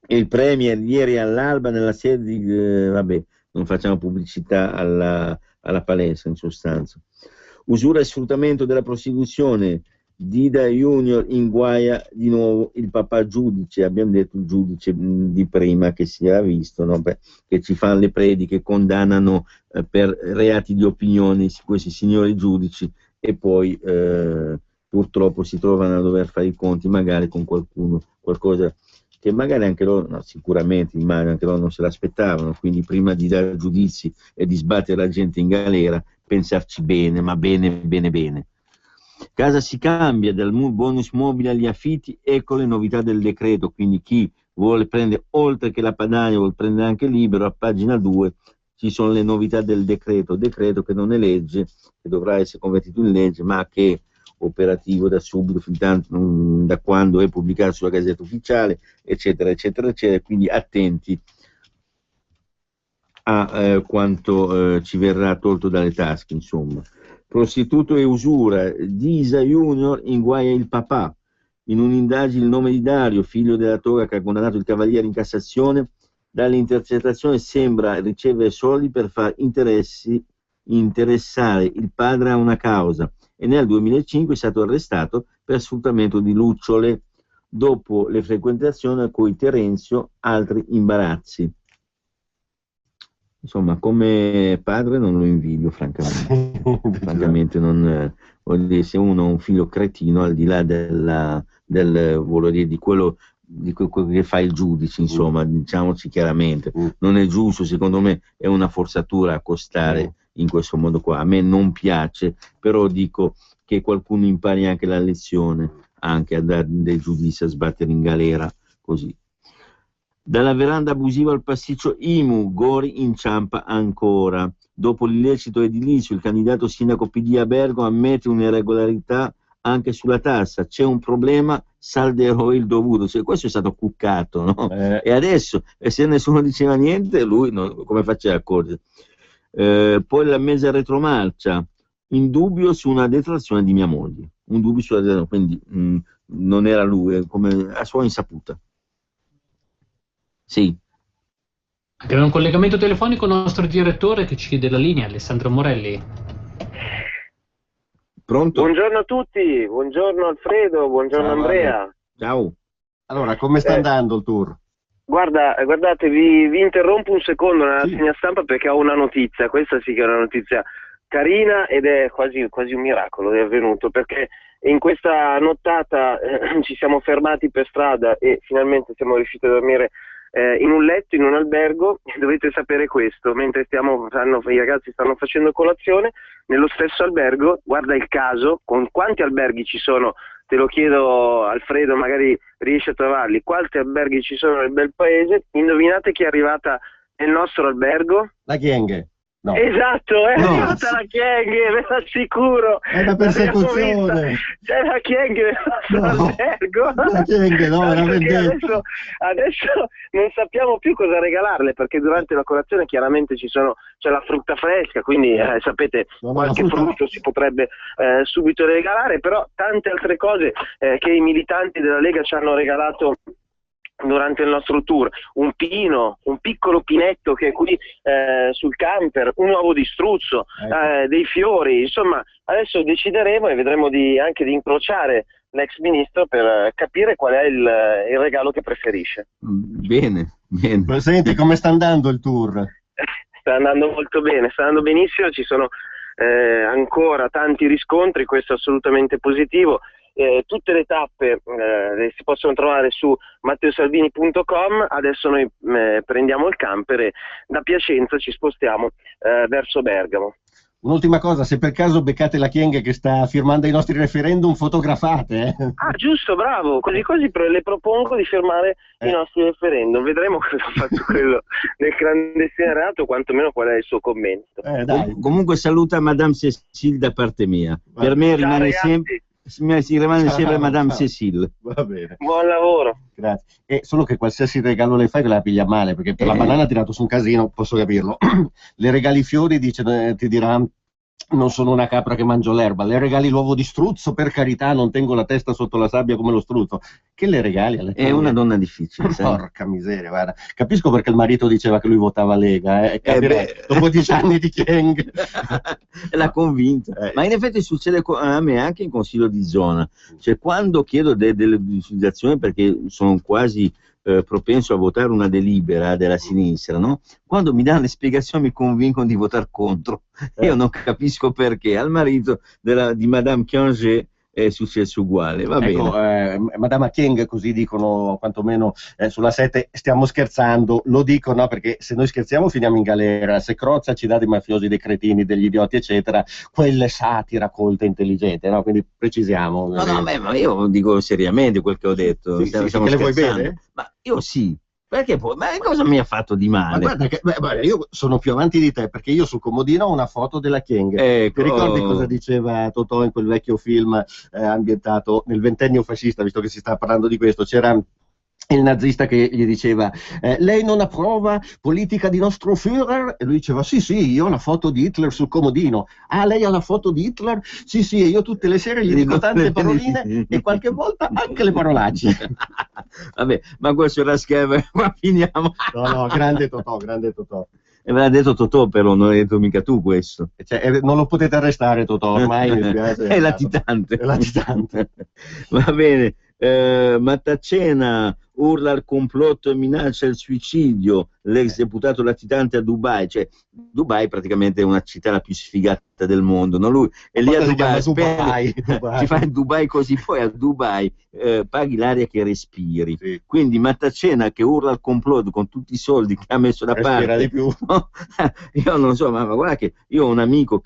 E il Premier ieri all'alba nella sede di non facciamo pubblicità alla palestra, in sostanza. Usura e sfruttamento della prostituzione, Dida Junior inguaia di nuovo il papà giudice, abbiamo detto il giudice di prima che si era visto, no? Che ci fanno le prediche, condannano per reati di opinione questi signori giudici, e poi purtroppo si trovano a dover fare i conti magari con qualcosa che magari anche loro, no, sicuramente immagino anche loro non se l'aspettavano, quindi prima di dare giudizi e di sbattere la gente in galera, pensarci bene, ma bene, bene, bene. Casa si cambia dal bonus mobile agli affitti, ecco le novità del decreto, quindi chi vuole prendere, oltre che la Padania, vuole prendere anche libero, a pagina 2 ci sono le novità del decreto che non è legge, che dovrà essere convertito in legge, ma che è operativo da subito, fin tanto, da quando è pubblicato sulla Gazzetta Ufficiale, eccetera, eccetera, eccetera, quindi attenti a quanto ci verrà tolto dalle tasche, insomma. Prostituto e usura, Disa Junior inguaia il papà. In un'indagine il nome di Dario, figlio della toga che ha condannato il Cavaliere in Cassazione, dalle intercettazioni sembra ricevere soldi per far interessare il padre a una causa, e nel 2005 è stato arrestato per sfruttamento di lucciole, dopo le frequentazioni con i Terenzio, altri imbarazzi. Insomma, come padre non lo invidio, francamente. Francamente, voglio dire, se uno ha un figlio cretino, al di là voglio dire, di quello che fa il giudice, insomma, diciamoci chiaramente, non è giusto, secondo me è una forzatura accostare in questo modo qua. A me non piace, però dico che qualcuno impari anche la lezione, anche a dare dei giudizi, a sbattere in galera, così. Dalla veranda abusiva al pasticcio IMU, Gori inciampa ancora. Dopo l'illecito edilizio, il candidato sindaco PD a Bergamo ammette un'irregolarità anche sulla tassa. C'è un problema, salderò il dovuto. Cioè, questo è stato cuccato, no? E adesso, se nessuno diceva niente, lui come faceva a accorgere? Poi la mesa retromarcia, in dubbio su una detrazione di mia moglie. Un dubbio sulla detrazione, quindi non era lui, come a sua insaputa. Sì. Abbiamo un collegamento telefonico con il nostro direttore che ci chiede la linea, Alessandro Morelli. Pronto? Buongiorno a tutti, buongiorno Alfredo, buongiorno Ciao, Andrea. Ciao. Allora, come sta andando il tour? Guardate, vi interrompo un secondo nella rassegna stampa perché ho una notizia, questa sì che è una notizia carina ed è quasi un miracolo, è avvenuto, perché in questa nottata ci siamo fermati per strada e finalmente siamo riusciti a dormire in un letto, in un albergo. Dovete sapere questo, mentre i ragazzi stanno facendo colazione, nello stesso albergo, guarda il caso, con quanti alberghi ci sono, te lo chiedo Alfredo, magari riesci a trovarli, quanti alberghi ci sono nel bel paese, indovinate chi è arrivata nel nostro albergo? La Chienghe. No. Esatto, è arrivata la Chienghe, ve lo assicuro. È la persecuzione. C'è la Chienghe nel nostro albergo. La Chienghe, no, era adesso non sappiamo più cosa regalarle, perché durante la colazione chiaramente c'è la frutta fresca, quindi sapete, qualche frutto si potrebbe subito regalare, però tante altre cose che i militanti della Lega ci hanno regalato durante il nostro tour, un piccolo pinetto che è qui sul camper, un uovo di struzzo, dei fiori, insomma adesso decideremo e vedremo anche di incrociare l'ex ministro per capire qual è il regalo che preferisce. Bene. Senti, come sta andando il tour? Sta andando molto bene, sta andando benissimo, ci sono ancora tanti riscontri, questo è assolutamente positivo. Tutte le tappe si possono trovare su matteosalvini.com. Adesso noi prendiamo il camper e da Piacenza ci spostiamo verso Bergamo. Un'ultima cosa, se per caso beccate la Chienghe che sta firmando i nostri referendum, fotografate. Ah, giusto, bravo, così le propongo di firmare i nostri referendum, vedremo cosa ha fatto quello del clandestinariato, quantomeno qual è il suo commento. Dai. Comunque saluta Madame Cécile da parte mia. Per me rimane sempre Madame Cécile. Va bene. Buon lavoro. Grazie. E solo che qualsiasi regalo le fai la piglia male, perché per la banana ha tirato su un casino, posso capirlo. Le regali fiori, ti dirà non sono una capra che mangio l'erba. Le regali l'uovo di struzzo, per carità, non tengo la testa sotto la sabbia come lo struzzo. Che le regali alle È una donna difficile. Porca miseria, guarda. Capisco perché il marito diceva che lui votava Lega, dopo 10 anni di Chienghe. L'ha convinta. Ma in effetti succede a me anche in consiglio di zona. Cioè, quando chiedo delle visualizzazioni, perché sono quasi propenso a votare una delibera della sinistra, no? Quando mi danno le spiegazioni mi convincono di votare contro. Io non capisco perché. Al marito di Madame Chienghe è successo uguale, va ecco, bene. Madama King, così dicono quantomeno sulla 7, stiamo scherzando, lo dicono perché se noi scherziamo finiamo in galera, se Crozza ci dà dei mafiosi, dei cretini, degli idioti eccetera, quella è satira colta e intelligente, no? Quindi precisiamo. No, beh, ma io dico seriamente quel che ho detto, Sì, sì, stiamo che le vuoi scherzando. bene? Ma io sì, perché poi, ma cosa mi ha fatto di Ma male? guarda che guarda, io sono più avanti di te perché io sul comodino ho una foto della King. Ti Ecco, ricordi cosa diceva Totò in quel vecchio film ambientato nel ventennio fascista, visto che si sta parlando di questo? C'era il nazista che gli diceva lei non approva politica di nostro Führer? E lui diceva sì, sì, io ho la foto di Hitler sul comodino. Ah, lei ha la foto di Hitler? Sì, sì, e io tutte le sere gli dico tante paroline e qualche volta anche le parolacce. Vabbè, ma questo era scherzo, qua finiamo. No, no, grande Totò, grande Totò. E me l'ha detto Totò, però non hai detto mica tu questo. Cioè, non lo potete arrestare Totò, ormai mi spiace. È latitante. È latitante. Va bene, Mattacena urla al complotto e minaccia il suicidio, l'ex deputato latitante a Dubai, cioè Dubai praticamente è una città la più sfigata del mondo, no? Lui è lì a Si chiama Dubai, Dubai. ti fai il Dubai così, poi a Dubai paghi l'aria che respiri, Sì. quindi Mattacena che urla al complotto con tutti i soldi che ha messo da Respira parte, di più. no? Io non so, ma guarda che io ho un'amica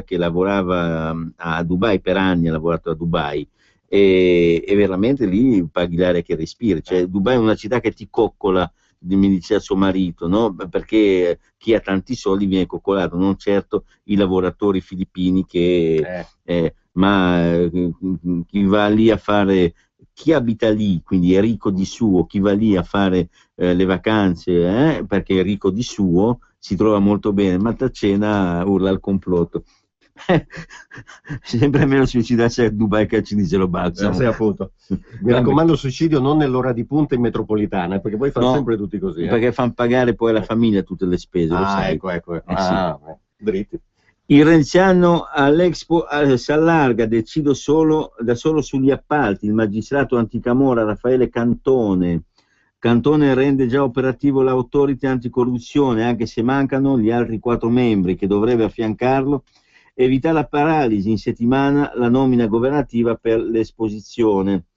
che lavorava a Dubai per anni, ha lavorato a Dubai e veramente lì paghi l'aria che respiri, cioè Dubai è una città che ti coccola, mi diceva suo marito, no? Perché chi ha tanti soldi viene coccolato, non certo i lavoratori filippini ma chi va lì a fare, chi abita lì, quindi è ricco di suo, chi va lì a fare le vacanze perché è ricco di suo, si trova molto bene. Mattacena urla al complotto. Sempre meno suicidarsi a Dubai che ci dice lo balsamo. Sì, appunto. Mi raccomando, suicidio non nell'ora di punta in metropolitana, perché poi fanno sempre tutti così. Perché fanno pagare poi alla famiglia tutte le spese, lo sai. Ecco. Sì. Dritti. Il renziano all'Expo si allarga, decido da solo sugli appalti. Il magistrato anticamorra Raffaele Cantone. Cantone rende già operativo l'autority anticorruzione, anche se mancano gli altri 4 membri che dovrebbe affiancarlo. Evita la paralisi, in settimana la nomina governativa per l'esposizione.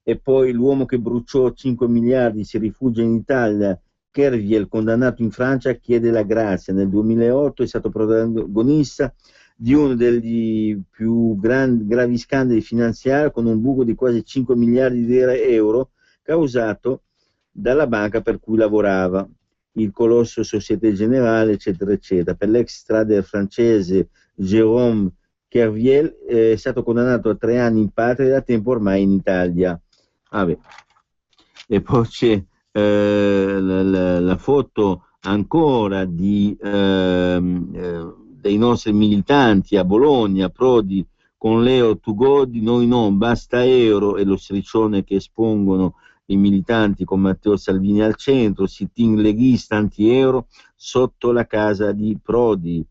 E poi l'uomo che bruciò 5 miliardi si rifugia in Italia. Kerviel, condannato in Francia, chiede la grazia. Nel 2008 è stato protagonista di uno degli più gravi scandali finanziari con un buco di quasi 5 miliardi di euro causato dalla banca per cui lavorava, il colosso Société Générale, eccetera, eccetera. Per l'ex trader francese Jérôme Kerviel è stato condannato a 3 anni in patria e da tempo ormai in Italia. E poi c'è la foto ancora dei nostri militanti a Bologna, Prodi con Leo Tugodi, noi no, basta euro, e lo striscione che espongono i militanti con Matteo Salvini al centro, sit-in leghista anti-euro sotto la casa di Prodi.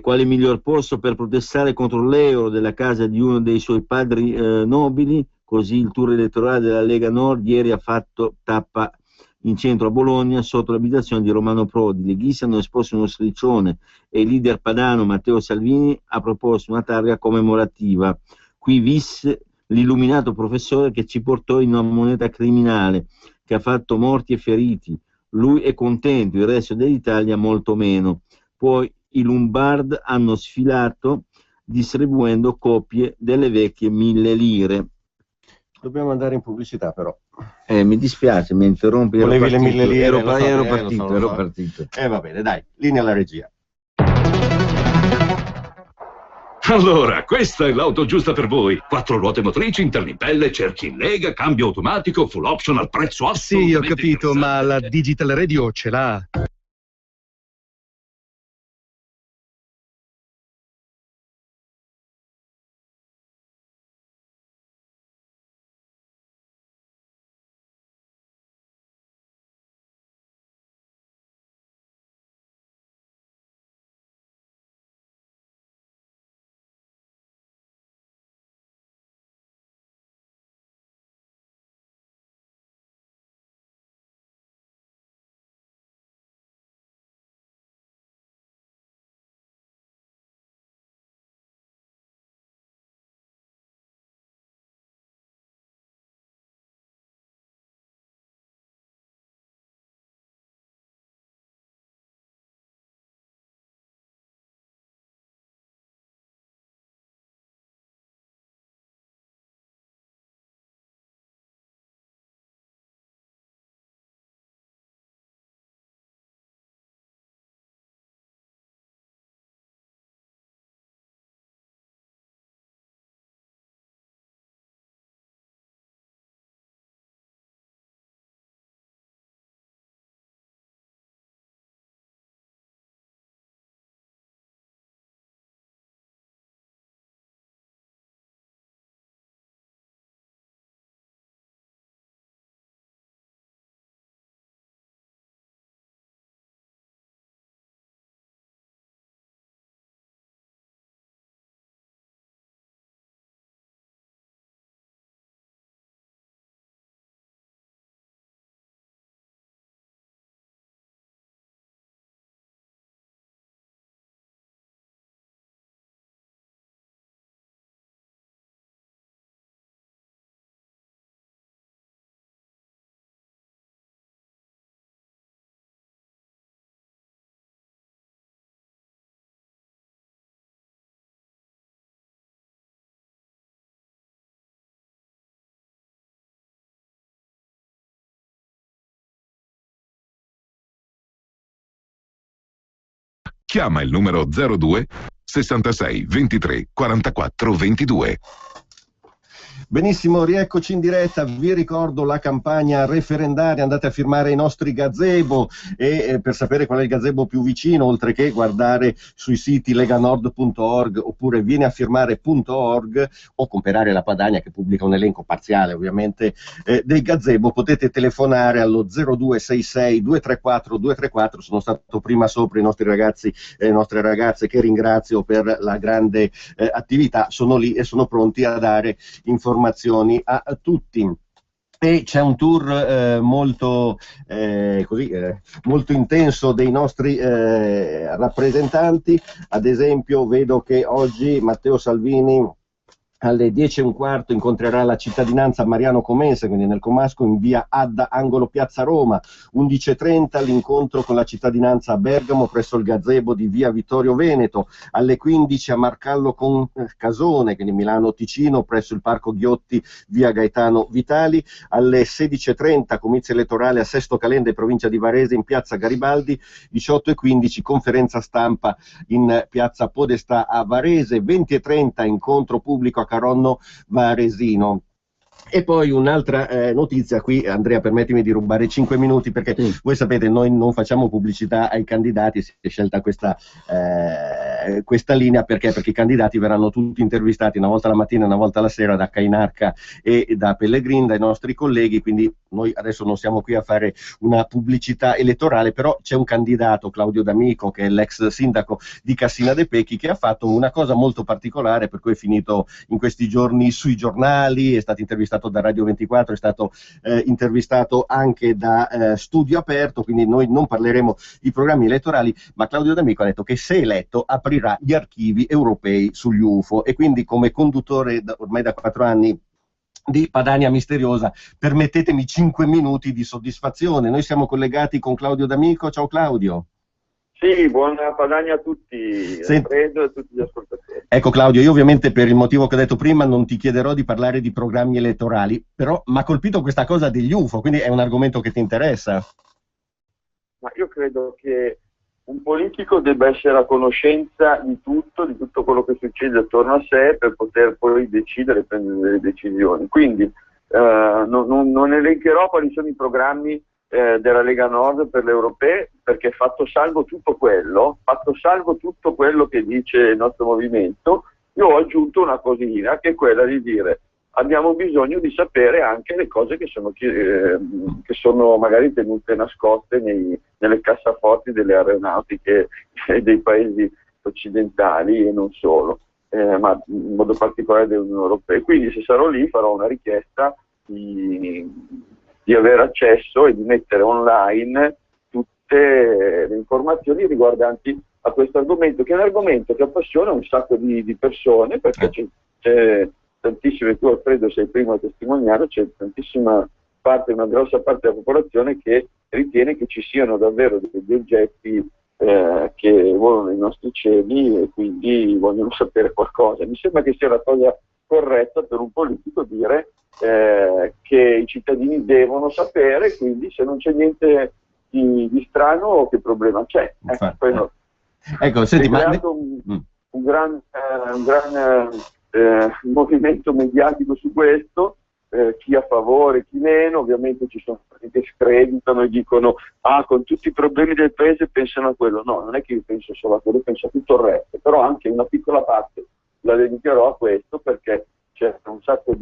Quale miglior posto per protestare contro l'euro della casa di uno dei suoi padri nobili? Così il tour elettorale della Lega Nord ieri ha fatto tappa in centro a Bologna sotto l'abitazione di Romano Prodi. I leghisti hanno esposto uno striscione e il leader padano Matteo Salvini ha proposto una targa commemorativa. Qui vis l'illuminato professore che ci portò in una moneta criminale che ha fatto morti e feriti. Lui è contento, il resto dell'Italia molto meno. Poi i Lombard hanno sfilato distribuendo copie delle vecchie 1000 lire. Dobbiamo andare in pubblicità però. Mi dispiace, mi interrompi. Volevi le 1000 lire? Ero Lo so. partito. Va bene, dai, linea alla regia. Allora, questa è l'auto giusta per voi. 4 ruote motrici, interni in pelle, cerchi in lega, cambio automatico, full option al prezzo assolutamente Sì, ho capito, ma la Digital Radio ce l'ha? chiama il numero 02 66 23 44 22. Benissimo, rieccoci in diretta. Vi ricordo la campagna referendaria, andate a firmare i nostri gazebo e per sapere qual è il gazebo più vicino, oltre che guardare sui siti leganord.org oppure vieni a firmare.org o comprare la Padania che pubblica un elenco parziale ovviamente dei gazebo, potete telefonare allo 0266 234 234. Sono stato prima sopra, i nostri ragazzi e le nostre ragazze che ringrazio per la grande attività, sono lì e sono pronti a dare informazioni a tutti. E c'è un tour molto intenso dei nostri rappresentanti. Ad esempio vedo che oggi Matteo Salvini alle 10:15 incontrerà la cittadinanza a Mariano Comense, quindi nel Comasco, in via Adda, angolo Piazza Roma. 11:30 l'incontro con la cittadinanza a Bergamo presso il gazebo di via Vittorio Veneto. Alle 15 a Marcallo con Casone, quindi Milano Ticino, presso il Parco Ghiotti, via Gaetano Vitali. Alle 16:30 comizio elettorale a Sesto Calende, provincia di Varese, in piazza Garibaldi. 18:15 conferenza stampa in piazza Podestà a Varese. 20:30 incontro pubblico a Caronno Varesino. E poi un'altra notizia, qui Andrea permettimi di rubare 5 minuti perché voi sapete noi non facciamo pubblicità ai candidati, si è scelta questa linea perché i candidati verranno tutti intervistati una volta la mattina e una volta la sera da Cainarca e da Pellegrin, dai nostri colleghi, quindi noi adesso non siamo qui a fare una pubblicità elettorale, però c'è un candidato, Claudio D'Amico, che è l'ex sindaco di Cassina de' Pecchi, che ha fatto una cosa molto particolare, per cui è finito in questi giorni sui giornali, è stato intervistato da Radio 24, è stato intervistato anche da Studio Aperto, quindi noi non parleremo di programmi elettorali, ma Claudio D'Amico ha detto che se eletto aprirà gli archivi europei sugli UFO e quindi come conduttore ormai da 4 anni di Padania Misteriosa permettetemi 5 minuti di soddisfazione. Noi siamo collegati con Claudio D'Amico. Ciao Claudio. Sì, buona Padania a tutti, credo, e a tutti gli ascoltatori. Ecco Claudio, io ovviamente per il motivo che ho detto prima non ti chiederò di parlare di programmi elettorali, però mi ha colpito questa cosa degli UFO, quindi è un argomento che ti interessa? Ma io credo che un politico debba essere a conoscenza di tutto quello che succede attorno a sé per poter poi decidere e prendere delle decisioni. Quindi non elencherò quali sono i programmi della Lega Nord per le europee, perché fatto salvo tutto quello che dice il nostro movimento, io ho aggiunto una cosina che è quella di dire abbiamo bisogno di sapere anche le cose che sono magari tenute nascoste nelle cassaforti delle aeronautiche dei paesi occidentali e non solo, ma in modo particolare dell'Unione Europea. Quindi se sarò lì farò una richiesta di avere accesso e di mettere online tutte le informazioni riguardanti a questo argomento, che è un argomento che appassiona un sacco di persone, perché c'è tantissime, tu Alfredo sei il primo a testimoniare, c'è tantissima parte, una grossa parte della popolazione che ritiene che ci siano davvero degli oggetti che volano nei nostri cieli e quindi vogliono sapere qualcosa. Mi sembra che sia la cosa corretta per un politico dire che i cittadini devono sapere, quindi se non c'è niente di strano che problema c'è? Ecco, senti, ma un gran movimento mediatico su questo, chi a favore, chi meno. Ovviamente ci sono quelli che screditano e dicono con tutti i problemi del paese pensano a quello. No, non è che io penso solo a quello, penso a tutto il resto, però anche una piccola parte la dedicherò a questo, perché c'è un sacco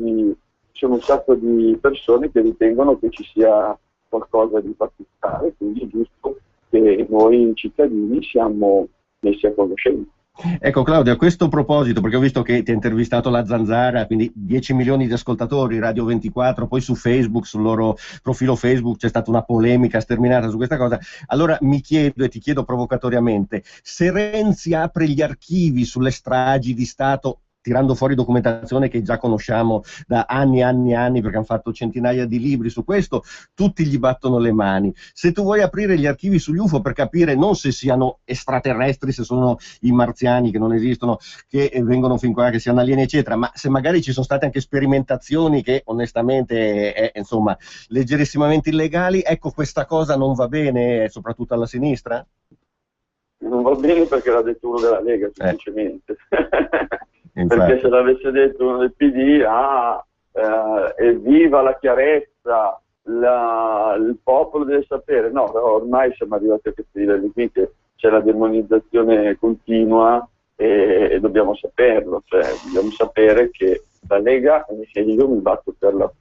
di persone che ritengono che ci sia qualcosa di particolare, quindi è giusto che noi cittadini siamo messi a conoscenza. Ecco Claudio, a questo proposito, perché ho visto che ti ha intervistato la Zanzara, quindi 10 milioni di ascoltatori, Radio 24, poi su Facebook, sul loro profilo Facebook c'è stata una polemica sterminata su questa cosa. Allora mi chiedo e ti chiedo provocatoriamente, se Renzi apre gli archivi sulle stragi di Stato, tirando fuori documentazione che già conosciamo da anni e anni e anni, perché hanno fatto centinaia di libri su questo, tutti gli battono le mani. Se tu vuoi aprire gli archivi sugli UFO per capire non se siano extraterrestri, se sono i marziani che non esistono, che vengono fin qua, che siano alieni eccetera, ma se magari ci sono state anche sperimentazioni che onestamente è insomma leggerissimamente illegali, ecco, questa cosa non va bene soprattutto alla sinistra? non va bene perché l'ha detto uno della Lega, semplicemente. Perché se l'avesse detto uno del PD, evviva la chiarezza, il popolo deve sapere. No, ormai siamo arrivati a questi livelli qui che c'è la demonizzazione continua e dobbiamo saperlo, cioè dobbiamo sapere che la Lega, e io mi batto per la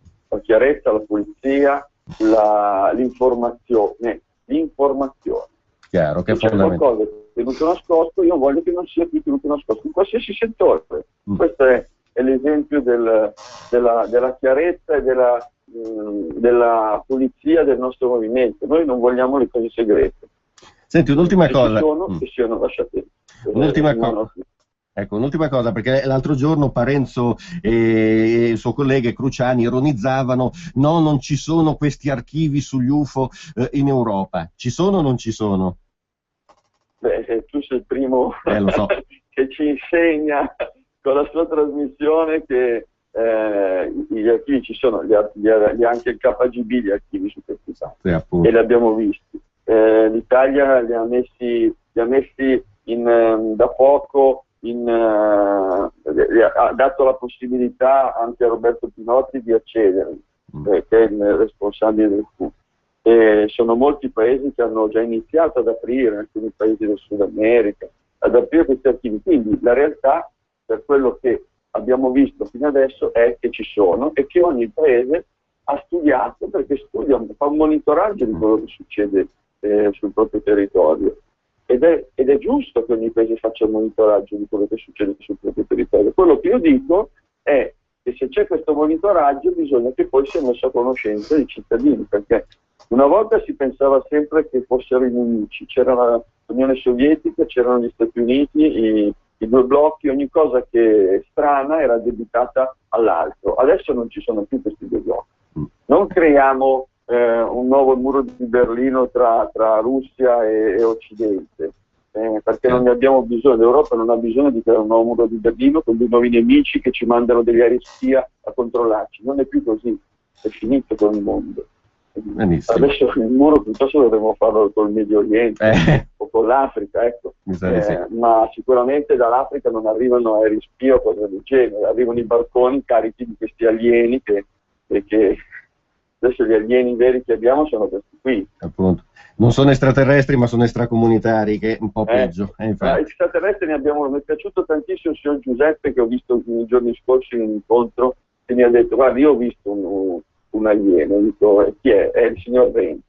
chiarezza, la pulizia, l'informazione. Chiaro, che c'è qualcosa che è tenuto nascosto, io voglio che non sia più tenuto nascosto in qualsiasi settore. Questo è l'esempio della chiarezza e della pulizia del nostro movimento. Noi non vogliamo le cose segrete. Senti, un'ultima cosa. Che siano lasciate. Un'ultima cosa, perché l'altro giorno Parenzo e il suo collega Cruciani ironizzavano: no, non ci sono questi archivi sugli UFO in Europa. Ci sono o non ci sono? Beh, tu sei il primo lo so. che ci insegna con la sua trasmissione che gli archivi ci sono, anche il KGB gli archivi su questi fatti, e li abbiamo visti. L'Italia li ha messi da poco, ha dato la possibilità anche a Roberto Pinotti di accedere, che è il responsabile del CUP. Sono molti paesi che hanno già iniziato ad aprire, alcuni paesi del Sud America, ad aprire questi archivi. Quindi la realtà, per quello che abbiamo visto fino adesso, è che ci sono e che ogni paese ha studiato, perché fa un monitoraggio di quello che succede sul proprio territorio. Ed è giusto che ogni paese faccia un monitoraggio di quello che succede sul proprio territorio. Quello che io dico è che se c'è questo monitoraggio bisogna che poi sia messo a conoscenza dei cittadini, perché una volta si pensava sempre che fossero i nemici, c'era l'Unione Sovietica, c'erano gli Stati Uniti, i due blocchi, ogni cosa che è strana era addebitata all'altro. Adesso non ci sono più questi due blocchi. Non creiamo un nuovo muro di Berlino tra Russia e Occidente, perché non ne abbiamo bisogno. L'Europa non ha bisogno di creare un nuovo muro di Berlino con dei nuovi nemici che ci mandano degli aerei spia a controllarci. Non è più così, è finito con il mondo. Benissimo. Adesso il muro piuttosto dovremmo farlo col Medio Oriente o con l'Africa, ecco. Ma sicuramente dall'Africa non arrivano aerei spia o cose del genere, arrivano i barconi carichi di questi alieni che adesso gli alieni veri che abbiamo sono questi qui. Appunto. Non sono extraterrestri, ma sono extracomunitari, che è un po' peggio. Extraterrestri mi è piaciuto tantissimo il signor Giuseppe, che ho visto nei giorni scorsi in un incontro, che mi ha detto: guarda, io ho visto un alieno. Dico: chi è? È il signor Renzi.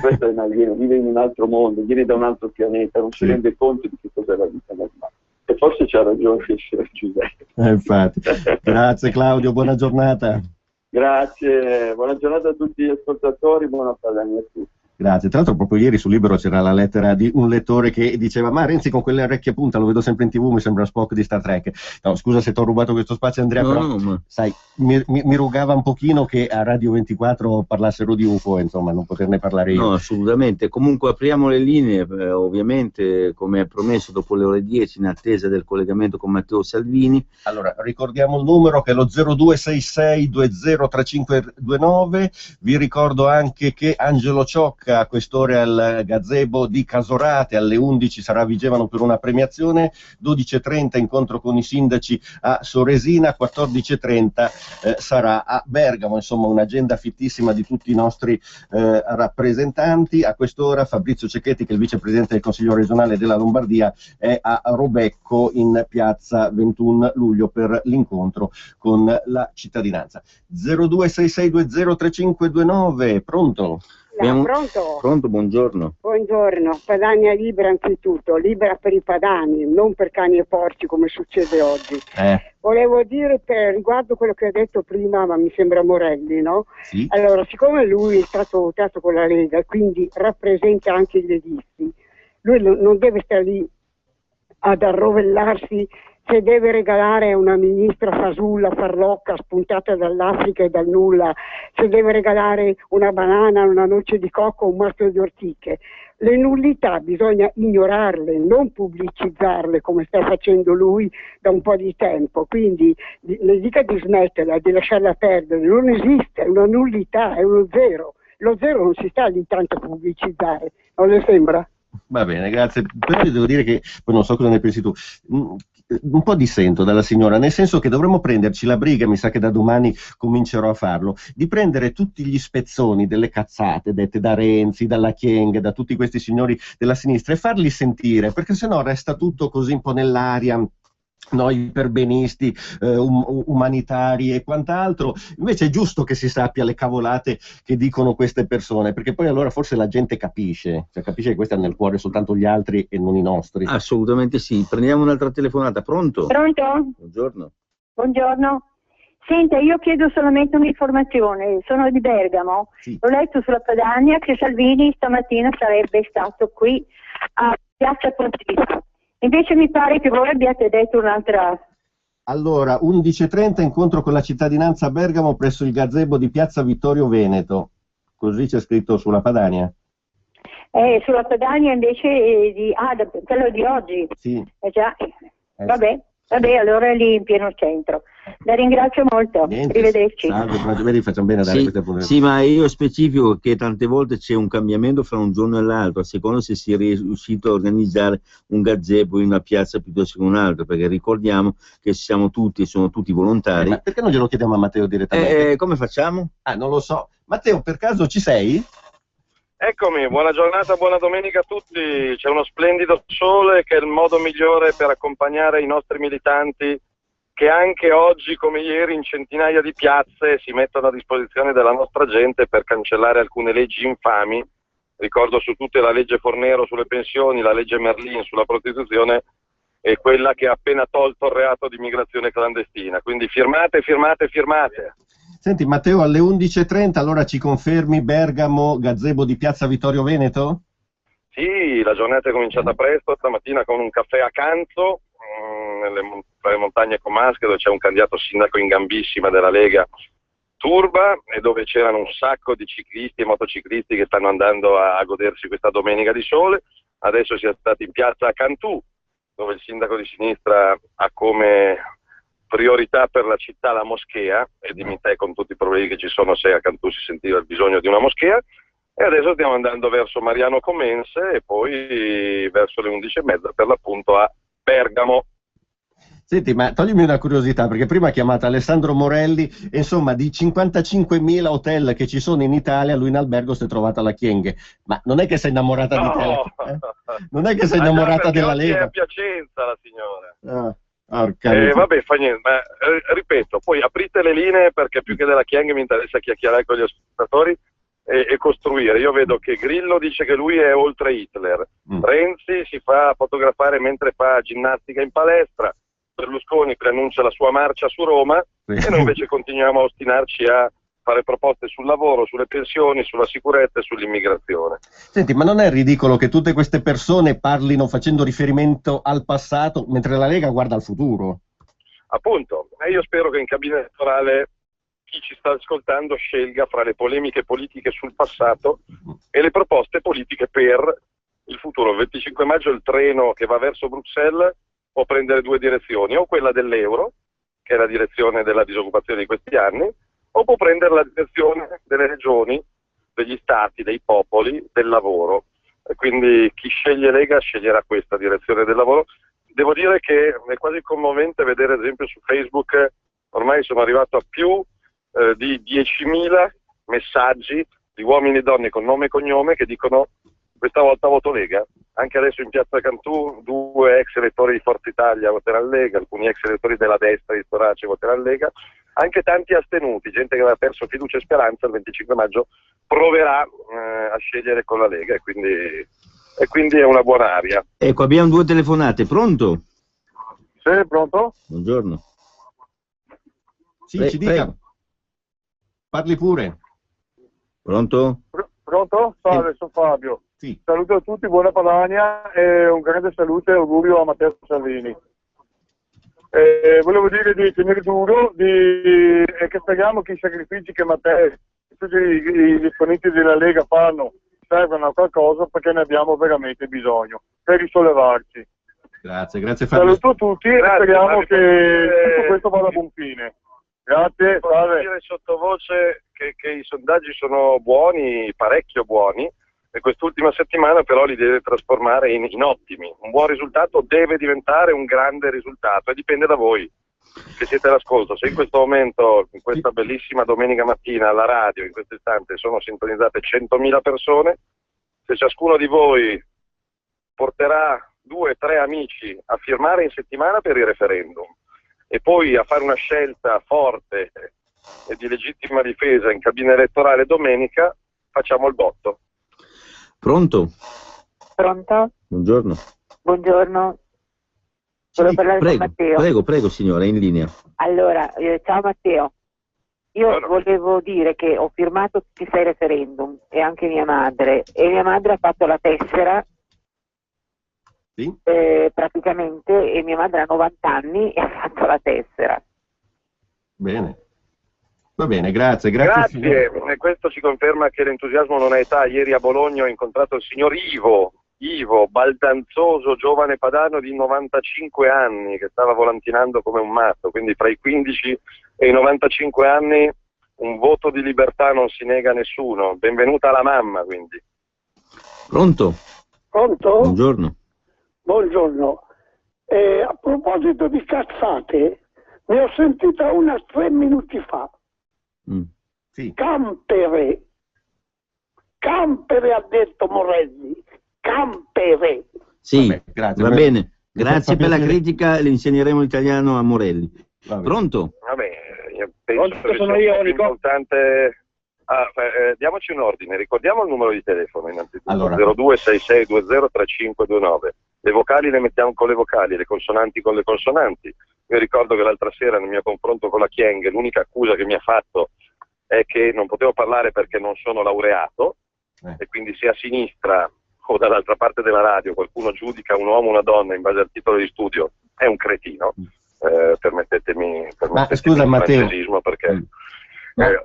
Questo è un alieno, vive in un altro mondo, viene da un altro pianeta, non si rende conto di che cos'è la vita normale. E forse c'ha ragione il signor Giuseppe. Infatti. Grazie Claudio, buona giornata. Grazie, buona giornata a tutti gli ascoltatori, buona Padania a tutti. Grazie. Tra l'altro proprio ieri su Libero c'era la lettera di un lettore che diceva: ma Renzi con quelle orecchie a punta lo vedo sempre in TV, mi sembra Spock di Star Trek. No, scusa se ti ho rubato questo spazio, Andrea, però sai, mi rugava un pochino che a Radio 24 parlassero di UFO, insomma, non poterne parlare io. No, assolutamente. Comunque apriamo le linee, ovviamente, come promesso, dopo le ore 10, in attesa del collegamento con Matteo Salvini. Allora, ricordiamo il numero, che è lo 0266203529. Vi ricordo anche che Angelo Ciocca a quest'ora al gazebo di Casorate, alle 11 sarà a Vigevano per una premiazione, 12:30 incontro con i sindaci a Soresina, 14:30 sarà a Bergamo. Insomma, un'agenda fittissima di tutti i nostri rappresentanti. A quest'ora Fabrizio Cecchetti, che è il vicepresidente del Consiglio regionale della Lombardia, è a Robecco in piazza 21 luglio per l'incontro con la cittadinanza. 0266203529, pronto? Pronto, buongiorno. Buongiorno, Padania libera anzitutto, libera per i padani, non per cani e porci come succede oggi. Volevo dire riguardo quello che ha detto prima, ma mi sembra Morelli, no? Sì. Allora, siccome lui è stato votato con la Lega e quindi rappresenta anche gli leghisti, lui non deve stare lì ad arrovellarsi se deve regalare a una ministra fasulla, farlocca, spuntata dall'Africa e dal nulla, se deve regalare una banana, una noce di cocco o un mazzo di ortiche. Le nullità bisogna ignorarle, non pubblicizzarle come sta facendo lui da un po' di tempo. Quindi le dica di smetterla, di lasciarla perdere, non esiste, è una nullità, è uno zero. Lo zero non si sta lì tanto a pubblicizzare, non le sembra? Va bene, grazie. Però io devo dire che, poi non so cosa ne pensi tu, un po' dissento dalla signora, nel senso che dovremmo prenderci la briga, mi sa che da domani comincerò a farlo, di prendere tutti gli spezzoni delle cazzate dette da Renzi, dalla Chieng, da tutti questi signori della sinistra e farli sentire, perché sennò resta tutto così un po' nell'aria. Noi perbenisti, umanitari e quant'altro. Invece è giusto che si sappia le cavolate che dicono queste persone, perché poi allora forse la gente capisce, cioè capisce che questi hanno nel cuore soltanto gli altri e non i nostri. Assolutamente sì. Prendiamo un'altra telefonata. Pronto? Pronto? Buongiorno. Buongiorno. Senta, io chiedo solamente un'informazione, sono di Bergamo, sì. Ho letto sulla Padania che Salvini stamattina sarebbe stato qui a Piazza Pontificia. Invece mi pare che voi abbiate detto un'altra... Allora, 11:30 incontro con la cittadinanza a Bergamo presso il gazebo di Piazza Vittorio Veneto. Così c'è scritto sulla Padania. Sulla Padania invece quello di oggi. Sì. Già. Vabbè, allora è lì in pieno centro. La ringrazio molto. Niente, Arrivederci. Salve, facciamo bene a dare queste puntate. Sì, ma io specifico che tante volte c'è un cambiamento fra un giorno e l'altro, a seconda se si è riuscito a organizzare un gazebo in una piazza piuttosto che un'altra, perché ricordiamo che sono tutti volontari. Ma perché non glielo chiediamo a Matteo direttamente? Come facciamo? Non lo so. Matteo, per caso ci sei? Eccomi, buona giornata, buona domenica a tutti. C'è uno splendido sole che è il modo migliore per accompagnare i nostri militanti che anche oggi come ieri in centinaia di piazze si mettono a disposizione della nostra gente per cancellare alcune leggi infami. Ricordo su tutte la legge Fornero sulle pensioni, la legge Merlin sulla prostituzione e quella che ha appena tolto il reato di immigrazione clandestina. Quindi firmate. Senti Matteo, alle 11:30 allora ci confermi Bergamo, gazebo di Piazza Vittorio Veneto? Sì, la giornata è cominciata presto, stamattina con un caffè a Canzo, nelle montagne comasche, dove c'è un candidato sindaco in gambissima della Lega, Turba, e dove c'erano un sacco di ciclisti e motociclisti che stanno andando a godersi questa domenica di sole. Adesso siamo stati in piazza a Cantù, dove il sindaco di sinistra ha come priorità per la città la moschea, e dimmi te con tutti i problemi che ci sono se a Cantù si sentiva il bisogno di una moschea, e adesso stiamo andando verso Mariano Comense e poi verso le 11:30 per l'appunto a Bergamo. Senti, ma toglimi una curiosità, perché prima ha chiamato Alessandro Morelli e insomma di 55.000 hotel che ci sono in Italia, lui in albergo si è trovata la Chienghe. Ma non è che sei innamorata di te? Non è che sei innamorata della Lega? È a Piacenza la signora. Vabbè, fa niente, ma ripeto, poi aprite le linee perché più che della Chienghe mi interessa chiacchierare con gli ascoltatori e costruire. Io vedo che Grillo dice che lui è oltre Hitler, Renzi si fa fotografare mentre fa ginnastica in palestra, Berlusconi preannuncia la sua marcia su Roma e noi invece continuiamo a ostinarci a fare proposte sul lavoro, sulle pensioni, sulla sicurezza e sull'immigrazione. Senti, ma non è ridicolo che tutte queste persone parlino facendo riferimento al passato mentre la Lega guarda al futuro? Appunto, io spero che in cabina elettorale chi ci sta ascoltando scelga fra le polemiche politiche sul passato e le proposte politiche per il futuro. Il 25 maggio il treno che va verso Bruxelles può prendere due direzioni, o quella dell'euro, che è la direzione della disoccupazione di questi anni, o può prendere la direzione delle regioni, degli stati, dei popoli, del lavoro. E quindi chi sceglie Lega sceglierà questa direzione del lavoro. Devo dire che è quasi commovente vedere, ad esempio, su Facebook, ormai sono arrivato a più di 10.000 messaggi di uomini e donne con nome e cognome che dicono questa volta voto Lega. Anche adesso in piazza Cantù 2 ex elettori di Forza Italia voteranno Lega, alcuni ex elettori della destra di Storace voteranno Lega, anche tanti astenuti, gente che aveva perso fiducia e speranza, il 25 maggio proverà a scegliere con la Lega e quindi è una buona aria. Ecco, abbiamo due telefonate, pronto? Sì, pronto? Buongiorno. Sì, ci dica. Prego. Parli pure. Pronto? Pronto? Salve, sono Fabio. Sì. Saluto a tutti, buona Padania e un grande saluto e augurio a Matteo Salvini. Volevo dire di tenere duro e che speriamo che i sacrifici che Matteo e tutti gli esponenti della Lega fanno servano a qualcosa, perché ne abbiamo veramente bisogno per risollevarci. Grazie Fabio. Saluto a tutti e speriamo che tutto questo vada a buon fine. Grazie. Posso dire sottovoce che i sondaggi sono buoni, parecchio buoni, e quest'ultima settimana però li deve trasformare in ottimi. Un buon risultato deve diventare un grande risultato e dipende da voi che siete all'ascolto. Se in questo momento, in questa bellissima domenica mattina alla radio, in questo istante sono sintonizzate 100.000 persone, se ciascuno di voi porterà 2-3 amici a firmare in settimana per il referendum e poi a fare una scelta forte e di legittima difesa in cabina elettorale domenica, facciamo il botto. Pronto? Pronto? Buongiorno. Buongiorno. Volevo parlare con Matteo. Prego signora, è in linea. Allora, ciao Matteo. Io volevo dire che ho firmato tutti i 6 referendum e anche mia madre. E mia madre ha fatto la tessera, sì? Praticamente, e mia madre ha 90 anni e ha fatto la tessera. Bene. Va bene, grazie. E questo ci conferma che l'entusiasmo non ha età. Ieri a Bologna ho incontrato il signor Ivo, baldanzoso giovane padano di 95 anni che stava volantinando come un matto, quindi tra i 15 e i 95 anni un voto di libertà non si nega a nessuno. Benvenuta alla mamma, quindi. Pronto? Pronto? Buongiorno. Buongiorno. A proposito di cazzate, ne ho sentita una 3 minuti fa. Sì. Campere ha detto Morelli. Campere. Sì, vabbè, grazie, va bene. mi Grazie fa per la piacere. critica, le insegneremo l'italiano a Morelli. Pronto? Vabbè, io penso che sono io, sia importante. Diamoci un ordine, ricordiamo il numero di telefono innanzitutto, allora. 0266203529. Le vocali le mettiamo con le vocali, le consonanti con le consonanti. Io ricordo che l'altra sera nel mio confronto con la Chieng l'unica accusa che mi ha fatto è che non potevo parlare perché non sono laureato e quindi se a sinistra o dall'altra parte della radio qualcuno giudica un uomo o una donna in base al titolo di studio è un cretino. Permettetemi scusa, il Matteo. francesismo perché...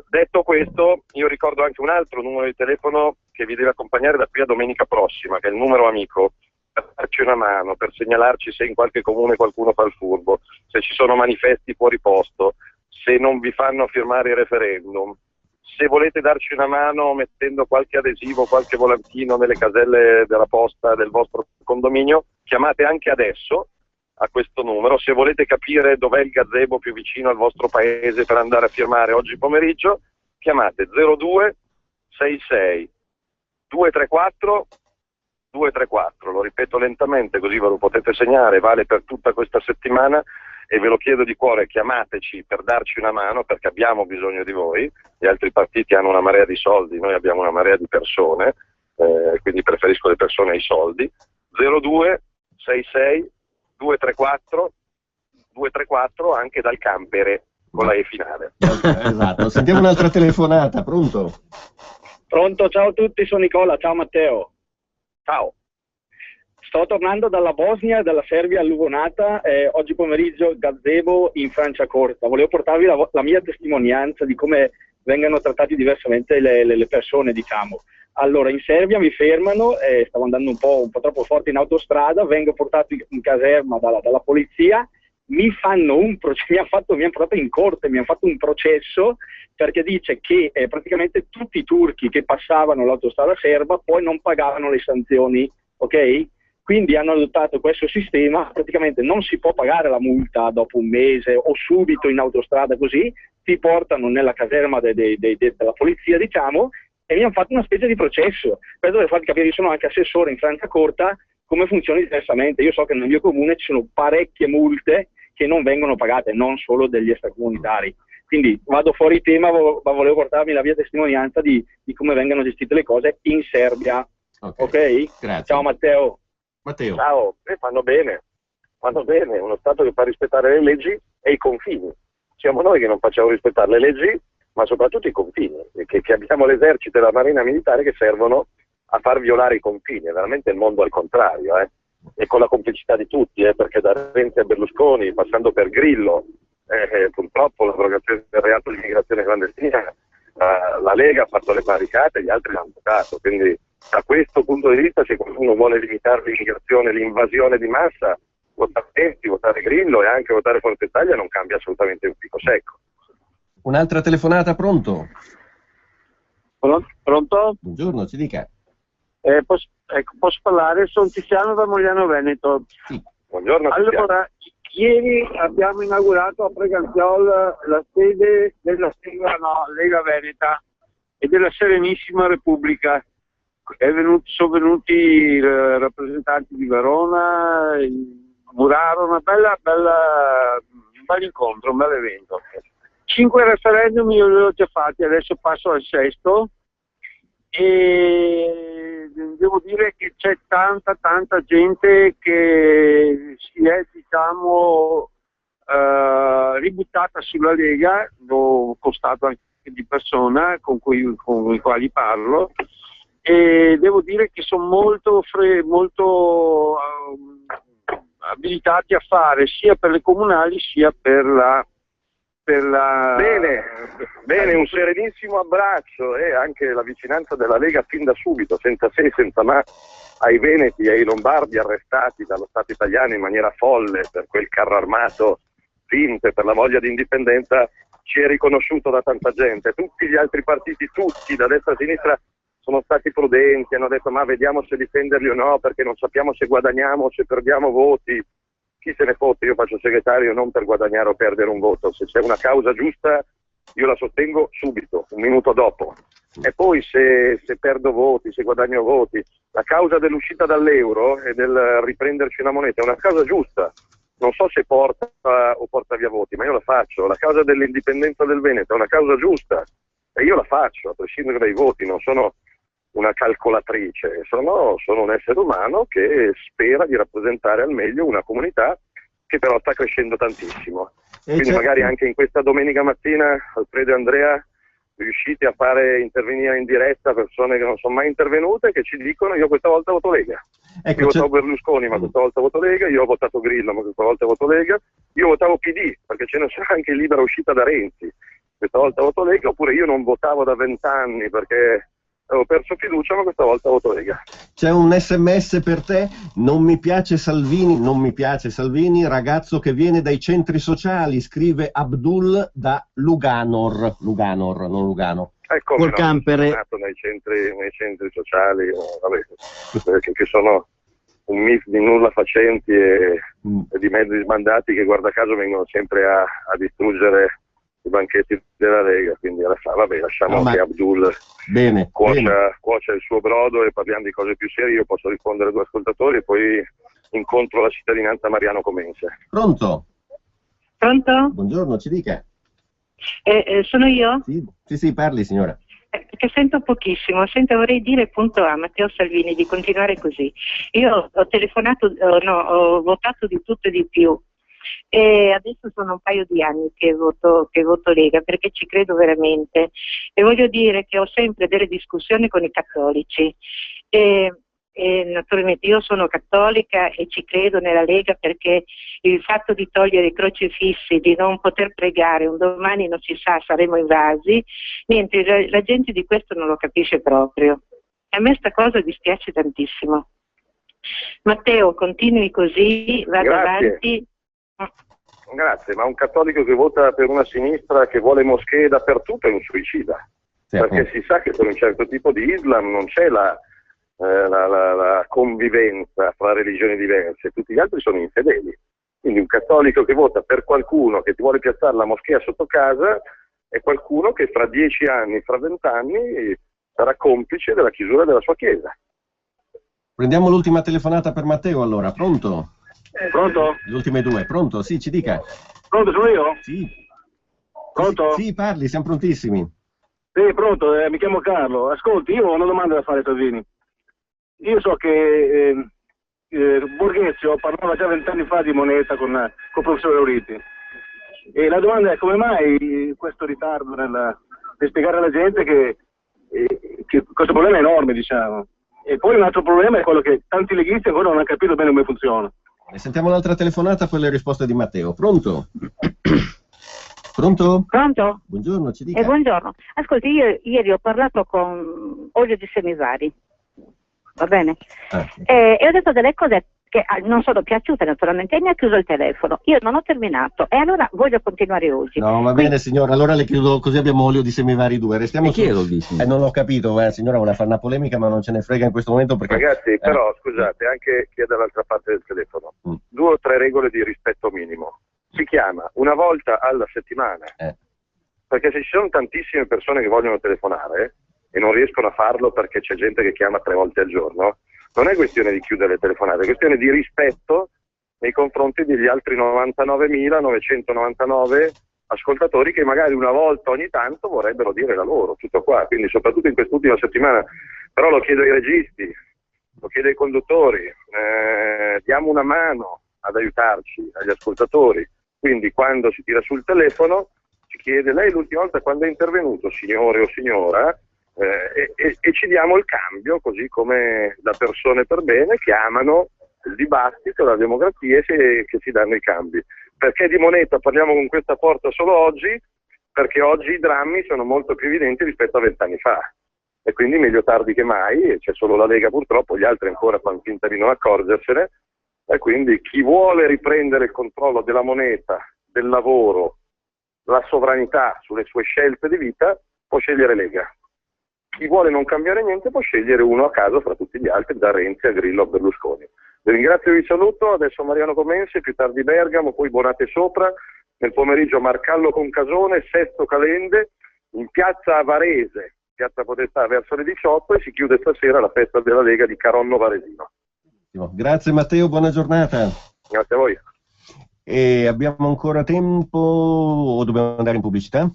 detto questo, io ricordo anche un altro numero di telefono che vi deve accompagnare da qui a domenica prossima, che è il numero amico, per darci una mano, per segnalarci se in qualche comune qualcuno fa il furbo, se ci sono manifesti fuori posto, se non vi fanno firmare il referendum. Se volete darci una mano mettendo qualche adesivo, qualche volantino nelle caselle della posta del vostro condominio, chiamate anche adesso a questo numero. Se volete capire dov'è il gazebo più vicino al vostro paese per andare a firmare oggi pomeriggio, chiamate 0266 234 234. Lo ripeto lentamente così ve lo potete segnare, vale per tutta questa settimana e ve lo chiedo di cuore, chiamateci per darci una mano perché abbiamo bisogno di voi. Gli altri partiti hanno una marea di soldi, noi abbiamo una marea di persone, quindi preferisco le persone ai soldi. 0266 234 234 anche dal Campere con la E finale. Esatto, sentiamo un'altra telefonata, pronto? Pronto, ciao a tutti, sono Nicola, ciao Matteo. Ciao. Sto tornando dalla Bosnia e dalla Serbia alluvionata, oggi pomeriggio gazebo in Franciacorta. Volevo portarvi la mia testimonianza di come vengano trattati diversamente le persone, diciamo. Allora, in Serbia mi fermano, stavo andando un po' troppo forte in autostrada, vengo portato in caserma dalla polizia, mi hanno portato in corte, mi hanno fatto un processo perché dice che praticamente tutti i turchi che passavano l'autostrada serba poi non pagavano le sanzioni, ok? Quindi hanno adottato questo sistema, praticamente non si può pagare la multa dopo un mese o subito in autostrada così, ti portano nella caserma della polizia, diciamo, e mi hanno fatto una specie di processo. Questo per farvi capire, io sono anche assessore in Franciacorta, come funziona diversamente. Io so che nel mio comune ci sono parecchie multe che non vengono pagate, non solo degli extracomunitari. Quindi vado fuori tema, ma volevo portarvi la mia testimonianza di come vengono gestite le cose in Serbia. Ok? Grazie. Ciao Matteo. Ciao, fanno bene, uno Stato che fa rispettare le leggi e i confini. Siamo noi che non facciamo rispettare le leggi, ma soprattutto i confini, che abbiamo l'esercito e la marina militare che servono a far violare i confini. È veramente il mondo al contrario, e con la complicità di tutti, perché da Renzi a Berlusconi, passando per Grillo, purtroppo l'abrogazione del reato di immigrazione clandestina, la Lega ha fatto le barricate, gli altri l'hanno votato, quindi da questo punto di vista se qualcuno vuole limitare l'immigrazione, l'invasione di massa, votare Renzi, votare Grillo e anche votare Forza Italia non cambia assolutamente un fico secco. Un'altra telefonata, pronto? Pronto? Buongiorno, ci dica. Posso parlare? Sono Tiziano da Mogliano Veneto. Sì. Buongiorno. Allora, ieri abbiamo inaugurato a Preganziol la sede della Lega Veneta e della Serenissima Repubblica. Sono venuti i rappresentanti di Verona, Muraro, un bel incontro, un bel evento. 5 referendum io li ho già fatti, adesso passo al 6º e devo dire che c'è tanta gente che si è, diciamo, ributtata sulla Lega. L'ho constato anche di persona con i quali parlo, e devo dire che sono molto abilitati a fare sia per le comunali sia per la... Bene, un serenissimo abbraccio e anche la vicinanza della Lega fin da subito, senza se e senza ma, ai veneti e ai lombardi arrestati dallo Stato italiano in maniera folle per quel carro armato finto e per la voglia di indipendenza, ci è riconosciuto da tanta gente. Tutti gli altri partiti, tutti, da destra a sinistra, sono stati prudenti, hanno detto ma vediamo se difenderli o no, perché non sappiamo se guadagniamo o se perdiamo voti. Chi se ne fotte, io faccio segretario non per guadagnare o perdere un voto. Se c'è una causa giusta io la sostengo subito, un minuto dopo. E poi se perdo voti, se guadagno voti, la causa dell'uscita dall'euro e del riprenderci una moneta è una causa giusta. Non so se porta o porta via voti, ma io la faccio. La causa dell'indipendenza del Veneto è una causa giusta e io la faccio, a prescindere dai voti. Non sono una calcolatrice, sono un essere umano che spera di rappresentare al meglio una comunità che però sta crescendo tantissimo. Quindi magari anche in questa domenica mattina Alfredo e Andrea riuscite a fare intervenire in diretta persone che non sono mai intervenute, che ci dicono io questa volta voto Lega. Io votavo Berlusconi ma questa volta voto Lega, io ho votato Grillo ma questa volta voto Lega, io votavo PD perché ce ne sarà anche libera uscita da Renzi, questa volta voto Lega, oppure io non votavo da 20 anni perché avevo perso fiducia ma questa volta voto Lega. C'è un SMS per te, non mi piace Salvini, ragazzo che viene dai centri sociali, scrive Abdul da Luganor, non Lugano. Ecco, Col campere. Nato nei centri sociali, vabbè, che sono un mix di nulla facenti e di mezzi sbandati che guarda caso vengono sempre a distruggere i banchetti della Lega, quindi vabbè, lasciamo che Abdul cuocia il suo brodo e parliamo di cose più serie. Io posso rispondere a 2 ascoltatori e poi incontro la cittadinanza Mariano Comense. Pronto? Pronto? Buongiorno, ci dica. Sono io? Sì, parli signora. Perché sento pochissimo. Sento, vorrei dire appunto a Matteo Salvini di continuare così. Io ho telefonato, ho votato di tutto e di più. E adesso sono un paio di anni che voto Lega perché ci credo veramente e voglio dire che ho sempre delle discussioni con i cattolici e naturalmente io sono cattolica e ci credo nella Lega perché il fatto di togliere i crocifissi, di non poter pregare, un domani non si sa, saremo invasi, niente, la gente di questo non lo capisce proprio. A me sta cosa dispiace tantissimo. Matteo, continui così, vada avanti. Grazie, ma un cattolico che vota per una sinistra che vuole moschee dappertutto è un suicida, perché si sa che per un certo tipo di Islam non c'è la convivenza fra religioni diverse, tutti gli altri sono infedeli. Quindi un cattolico che vota per qualcuno che ti vuole piazzare la moschea sotto casa è qualcuno che fra 10 anni, fra 20 anni sarà complice della chiusura della sua chiesa. Prendiamo l'ultima telefonata per Matteo allora, pronto? Pronto? Le ultime 2, pronto? Sì, ci dica. Pronto, sono io? Sì. Pronto? Sì, parli, siamo prontissimi. Sì, pronto, mi chiamo Carlo. Ascolti, io ho una domanda da fare a Salvini. Io so che Borghezio parlava già 20 anni fa di moneta con il professore Lauriti. E la domanda è come mai questo ritardo nel spiegare alla gente che questo problema è enorme, diciamo. E poi un altro problema è quello che tanti leghisti ancora non hanno capito bene come funziona. Sentiamo un'altra telefonata per le risposte di Matteo. Pronto? Pronto? Pronto? Buongiorno, ci dica. Buongiorno. Ascolti, io ieri ho parlato con Olio di Semivari, va bene? Sì. E ho detto delle cose che non sono piaciute naturalmente e mi ha chiuso il telefono. Io non ho terminato e allora voglio continuare oggi. No, va bene signora, allora le chiudo, così abbiamo olio di semivari 2. Restiamo chi lo dice? Non ho capito, signora vuole fare una polemica ma non ce ne frega in questo momento perché... Ragazzi, però scusate, anche chi è dall'altra parte del telefono, 2 o 3 regole di rispetto minimo. Si chiama una volta alla settimana, perché se ci sono tantissime persone che vogliono telefonare e non riescono a farlo perché c'è gente che chiama 3 volte al giorno, non è questione di chiudere le telefonate, è questione di rispetto nei confronti degli altri 99.999 ascoltatori che magari una volta ogni tanto vorrebbero dire la loro, tutto qua. Quindi soprattutto in quest'ultima settimana, però lo chiedo ai registi, lo chiedo ai conduttori, diamo una mano ad aiutarci, agli ascoltatori. Quindi quando si tira sul telefono ci chiede: lei l'ultima volta quando è intervenuto, signore o signora? E ci diamo il cambio, così come da persone per bene che amano il dibattito, la democrazia, che si danno i cambi. Perché di moneta parliamo con questa forza solo oggi? Perché oggi i drammi sono molto più evidenti rispetto a 20 anni fa, e quindi meglio tardi che mai, e c'è solo la Lega purtroppo, gli altri ancora fanno finta di non accorgersene, e quindi chi vuole riprendere il controllo della moneta, del lavoro, la sovranità sulle sue scelte di vita può scegliere Lega. Chi vuole non cambiare niente può scegliere uno a caso fra tutti gli altri, da Renzi a Grillo a Berlusconi. Vi ringrazio e vi saluto, adesso Mariano Comensi, più tardi Bergamo, poi Bonate Sopra, nel pomeriggio Marcallo Concasone, Sesto Calende, in piazza Varese, piazza Podestà verso le 18, e si chiude stasera la festa della Lega di Caronno Varesino. Grazie Matteo, buona giornata. Grazie a voi. E abbiamo ancora tempo o dobbiamo andare in pubblicità?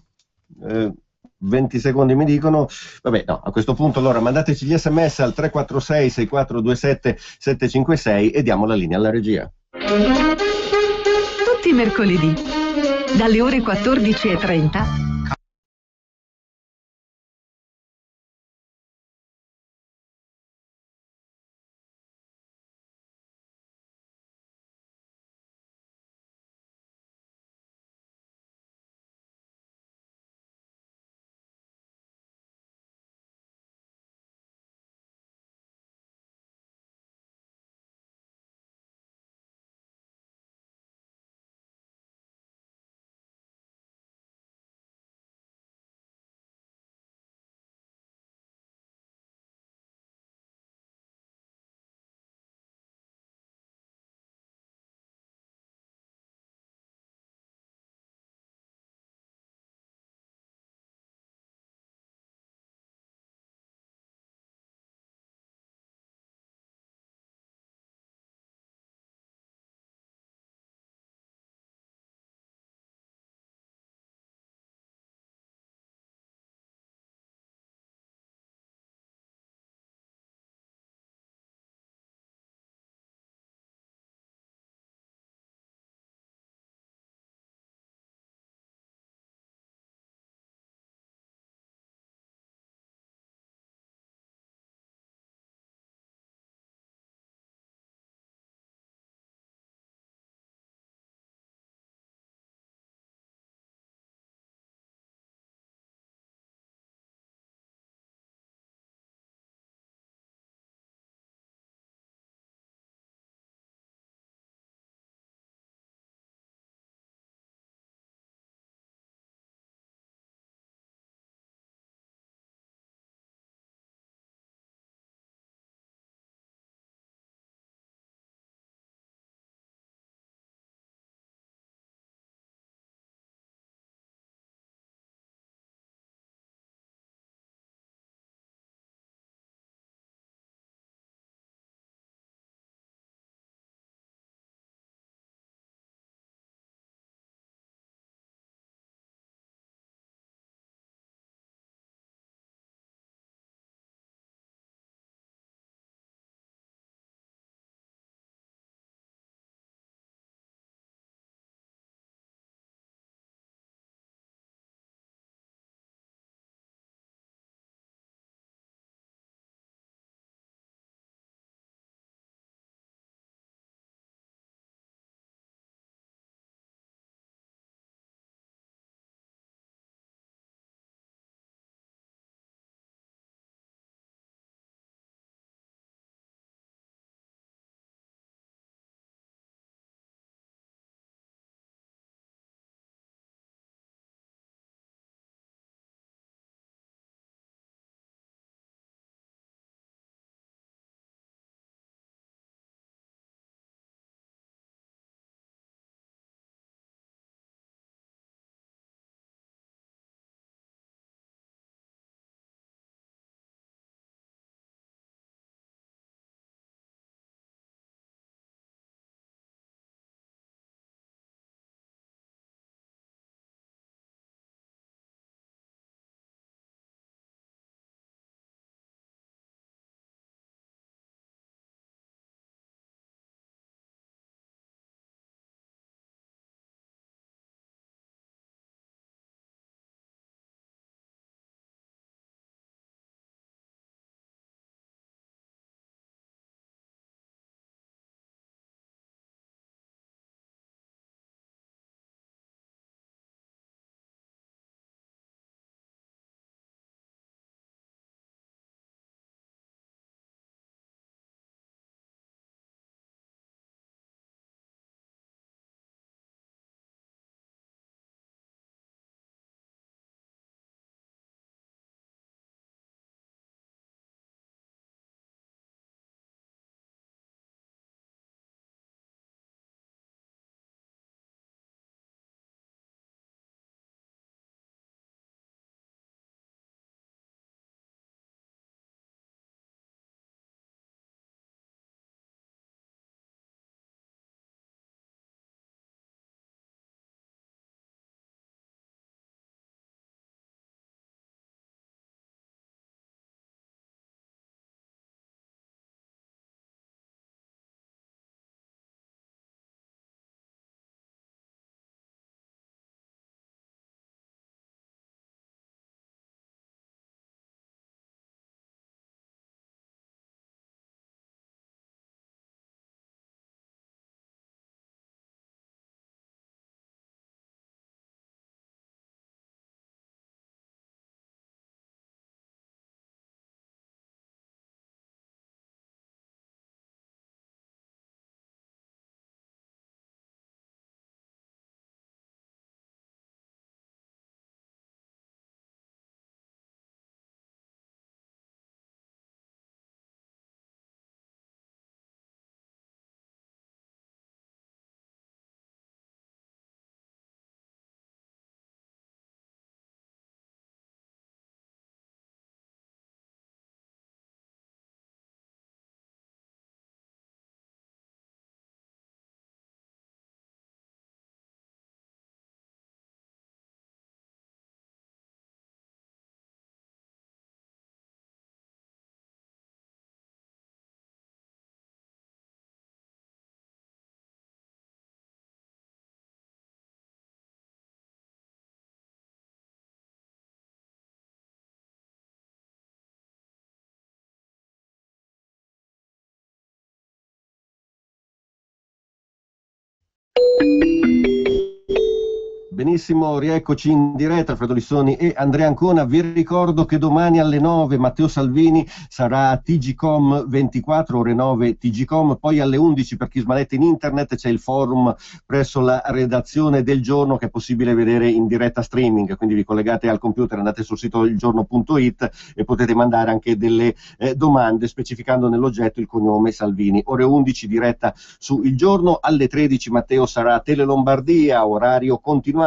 20 secondi mi dicono. Vabbè, no, a questo punto allora mandateci gli sms al 346 6427 756 e diamo la linea alla regia. Tutti i mercoledì dalle ore 14:30 Benissimo, rieccoci in diretta, Alfredo Lissoni e Andrea Ancona. Vi ricordo che domani alle 9 Matteo Salvini sarà a TGcom 24, ore 9 TGcom, poi alle 11 per chi smanetta in internet c'è il forum presso la redazione del Giorno che è possibile vedere in diretta streaming, quindi vi collegate al computer, andate sul sito ilgiorno.it e potete mandare anche delle domande specificando nell'oggetto il cognome Salvini. Ore 11 diretta su Il Giorno, alle 13 Matteo sarà a Tele Lombardia, orario continuato.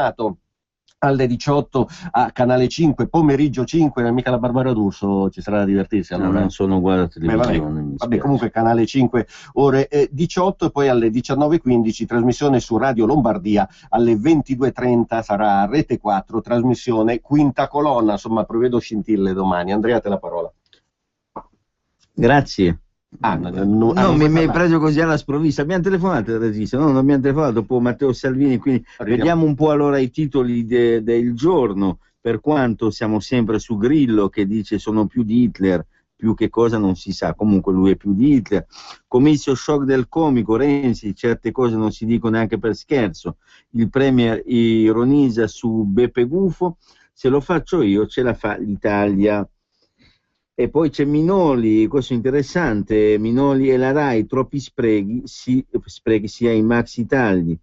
Alle 18 a Canale 5, pomeriggio 5, non è mica la Barbara D'Urso, ci sarà da divertirsi. Allora. No, non sono guarda televisione. Vabbè, comunque Canale 5 ore 18 e poi alle 19.15 trasmissione su Radio Lombardia, alle 22.30 sarà Rete 4, trasmissione Quinta Colonna, insomma prevedo scintille domani. Andrea, te la parola. Grazie. Mi hai preso così alla sprovvista. Abbiamo telefonato al regista, no? Non abbiamo telefonato dopo Matteo Salvini, quindi vediamo un po' allora i titoli del giorno, per quanto siamo sempre su Grillo che dice sono più di Hitler, più che cosa non si sa, comunque lui è più di Hitler. Comizio shock del comico Renzi, certe cose non si dicono neanche per scherzo, il premier ironizza su Beppe Gufo, se lo faccio io ce la fa l'Italia. E poi c'è Minoli, questo è interessante, Minoli e la RAI, troppi sprechi sia in maxi tagli.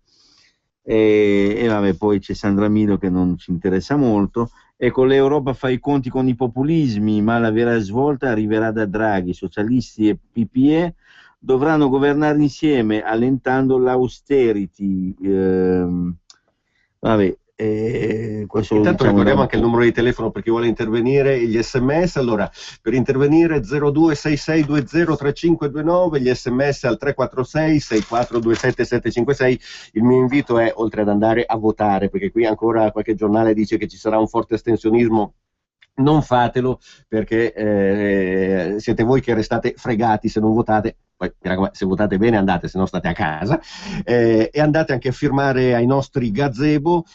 E vabbè, poi c'è Sandra Milo che non ci interessa molto. Ecco, l'Europa fa i conti con i populismi, ma la vera svolta arriverà da Draghi, socialisti e PPE dovranno governare insieme allentando l'austerity. Vabbè. Intanto ricordiamo anche il numero di telefono per chi vuole intervenire, gli sms. Allora, per intervenire 0266203529, gli sms al 346 6427 756. Il mio invito è, oltre ad andare a votare, perché qui ancora qualche giornale dice che ci sarà un forte astensionismo, non fatelo, perché siete voi che restate fregati se non votate. Poi se votate bene andate, se no state a casa, e andate anche a firmare ai nostri gazebo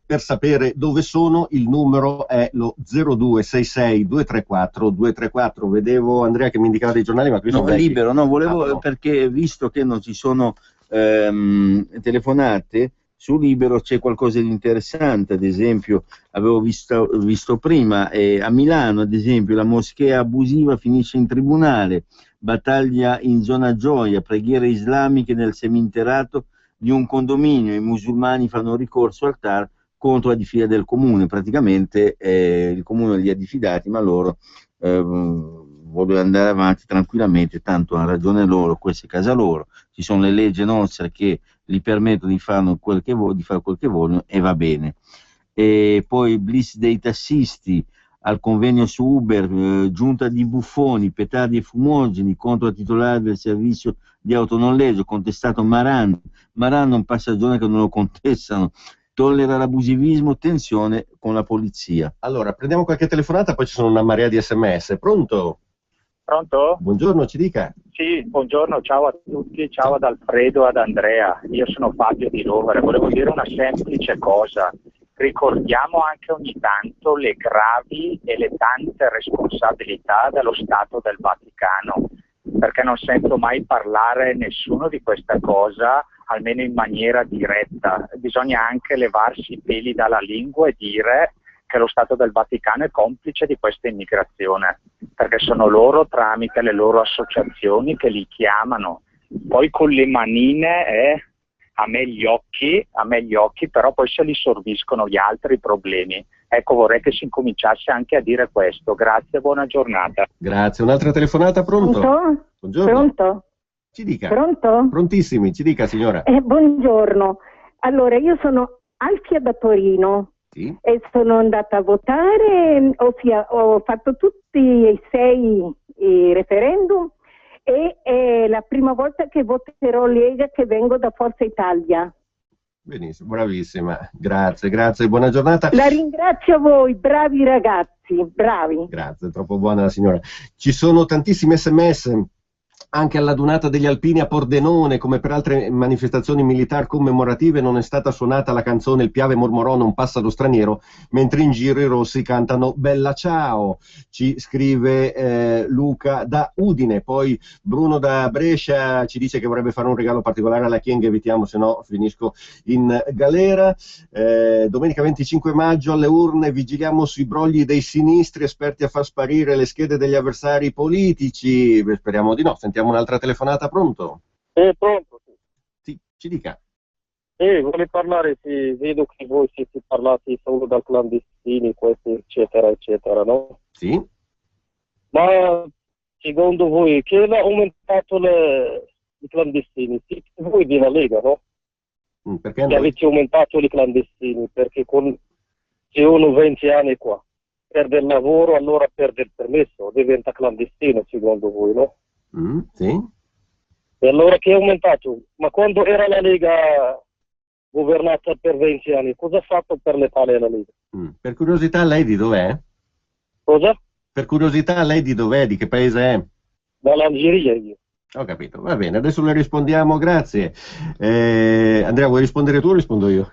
per sapere dove sono. Il numero è lo 0266 234 234. Vedevo Andrea che mi indicava dei giornali, ma qui sono libero, no, volevo perché visto che non ci sono telefonate su Libero c'è qualcosa di interessante. Ad esempio avevo visto prima a Milano, ad esempio, la moschea abusiva finisce in tribunale, battaglia in zona Gioia, preghiere islamiche nel seminterrato di un condominio, i musulmani fanno ricorso al TAR contro la diffida del comune. Praticamente il comune li ha diffidati, ma loro vogliono andare avanti tranquillamente, tanto hanno ragione loro, questa è casa loro, ci sono le leggi nostre che gli permettono di fare quel che vogliono e va bene. E poi blitz dei tassisti al convegno su Uber, giunta di buffoni, petardi e fumogeni contro il titolare del servizio di autonoleggio, contestato Maran, un passaggione che non lo contestano, tollera l'abusivismo, tensione con la polizia. Allora, prendiamo qualche telefonata, poi ci sono una marea di sms. Pronto? Pronto? Buongiorno, ci dica. Sì, buongiorno, ciao a tutti, ciao ad Alfredo e ad Andrea. Io sono Fabio di Rovere, volevo dire una semplice cosa. Ricordiamo anche ogni tanto le gravi e le tante responsabilità dello Stato del Vaticano, perché non sento mai parlare nessuno di questa cosa, almeno in maniera diretta. Bisogna anche levarsi i peli dalla lingua e dire che lo Stato del Vaticano è complice di questa immigrazione, perché sono loro, tramite le loro associazioni, che li chiamano. Poi con le manine a me gli occhi, però poi se li sorbiscono gli altri problemi. Ecco, vorrei che si incominciasse anche a dire questo. Grazie, buona giornata. Grazie. Un'altra telefonata, pronto? Pronto? Buongiorno. Pronto? Ci dica. Pronto? Prontissimi, ci dica signora. Buongiorno. Allora, io sono Alfia da Torino. Sì. E sono andata a votare, ossia ho fatto tutti i 6 referendum e è la prima volta che voterò Lega, che vengo da Forza Italia. Benissimo, bravissima, grazie, buona giornata. La ringrazio a voi, bravi ragazzi, bravi. Grazie, troppo buona la signora. Ci sono tantissimi sms. Anche alla Dunata degli Alpini a Pordenone, come per altre manifestazioni militari commemorative, non è stata suonata la canzone Il Piave mormorò non passa lo straniero, mentre in giro i rossi cantano Bella ciao, ci scrive Luca da Udine. Poi Bruno da Brescia ci dice che vorrebbe fare un regalo particolare alla Chieng, evitiamo, se no finisco in galera. Domenica 25 maggio alle urne vigiliamo sui brogli dei sinistri, esperti a far sparire le schede degli avversari politici. Speriamo di no. Sentiamo un'altra telefonata, pronto? Pronto. Sì, ci dica. Volevo parlare, vedo che voi siete parlati solo da clandestini, questi eccetera eccetera, no? Sì. Ma secondo voi che ha aumentato i clandestini? Siete voi della Lega, no? Perché che avete aumentato i clandestini, perché se uno 20 anni qua perde il lavoro, allora perde il permesso, diventa clandestino secondo voi, no? Sì. E allora che è aumentato? Ma quando era la Lega governata per 20 anni, cosa ha fatto per le pale la Lega? Per curiosità lei di dov'è? Cosa? Per curiosità lei di dov'è? Di che paese è? Dall'Algeria io. Ho capito, va bene, adesso le rispondiamo, grazie. Andrea, vuoi rispondere tu o rispondo io?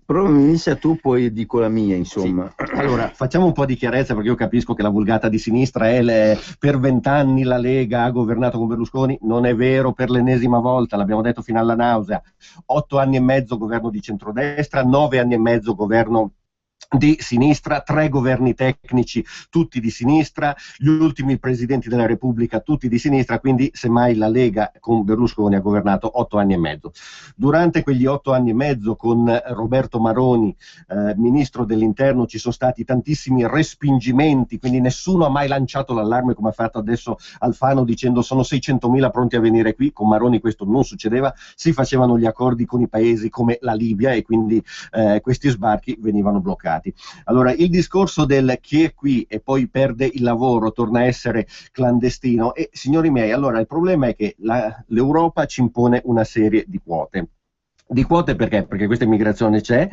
Inizia tu, poi dico la mia, insomma. Sì. Allora, facciamo un po' di chiarezza, perché io capisco che la vulgata di sinistra è per 20 anni la Lega ha governato con Berlusconi. Non è vero, per l'ennesima volta, l'abbiamo detto fino alla nausea. 8 anni e mezzo governo di centrodestra, 9 anni e mezzo governo di sinistra, 3 governi tecnici tutti di sinistra, gli ultimi presidenti della Repubblica tutti di sinistra, quindi semmai la Lega con Berlusconi ha governato 8 anni e mezzo. Durante quegli 8 anni e mezzo con Roberto Maroni, ministro dell'interno, ci sono stati tantissimi respingimenti, quindi nessuno ha mai lanciato l'allarme come ha fatto adesso Alfano dicendo sono 600.000 pronti a venire qui. Con Maroni questo non succedeva, si facevano gli accordi con i paesi come la Libia e quindi questi sbarchi venivano bloccati. Allora, il discorso del chi è qui e poi perde il lavoro torna a essere clandestino e, signori miei, allora il problema è che l'Europa ci impone una serie di quote. Di quote perché? Perché questa immigrazione c'è,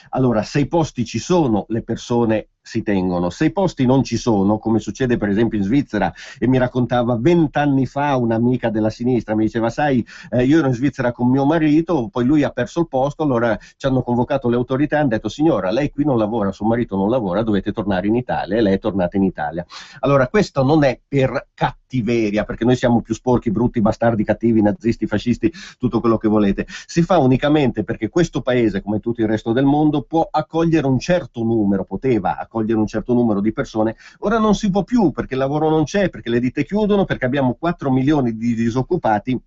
allora se i posti ci sono, le persone si tengono. Se i posti non ci sono, come succede per esempio in Svizzera, e mi raccontava 20 anni fa un'amica della sinistra, mi diceva sai, io ero in Svizzera con mio marito, poi lui ha perso il posto, allora ci hanno convocato le autorità e hanno detto signora, lei qui non lavora, suo marito non lavora, dovete tornare in Italia, e lei è tornata in Italia. Allora questo non è per cattiveria, perché noi siamo più sporchi, brutti, bastardi, cattivi, nazisti, fascisti, tutto quello che volete, si fa unicamente perché questo paese, come tutto il resto del mondo, può accogliere un certo numero, poteva accogliere un certo numero di persone, ora non si può più perché il lavoro non c'è, perché le ditte chiudono, perché abbiamo 4 milioni di disoccupati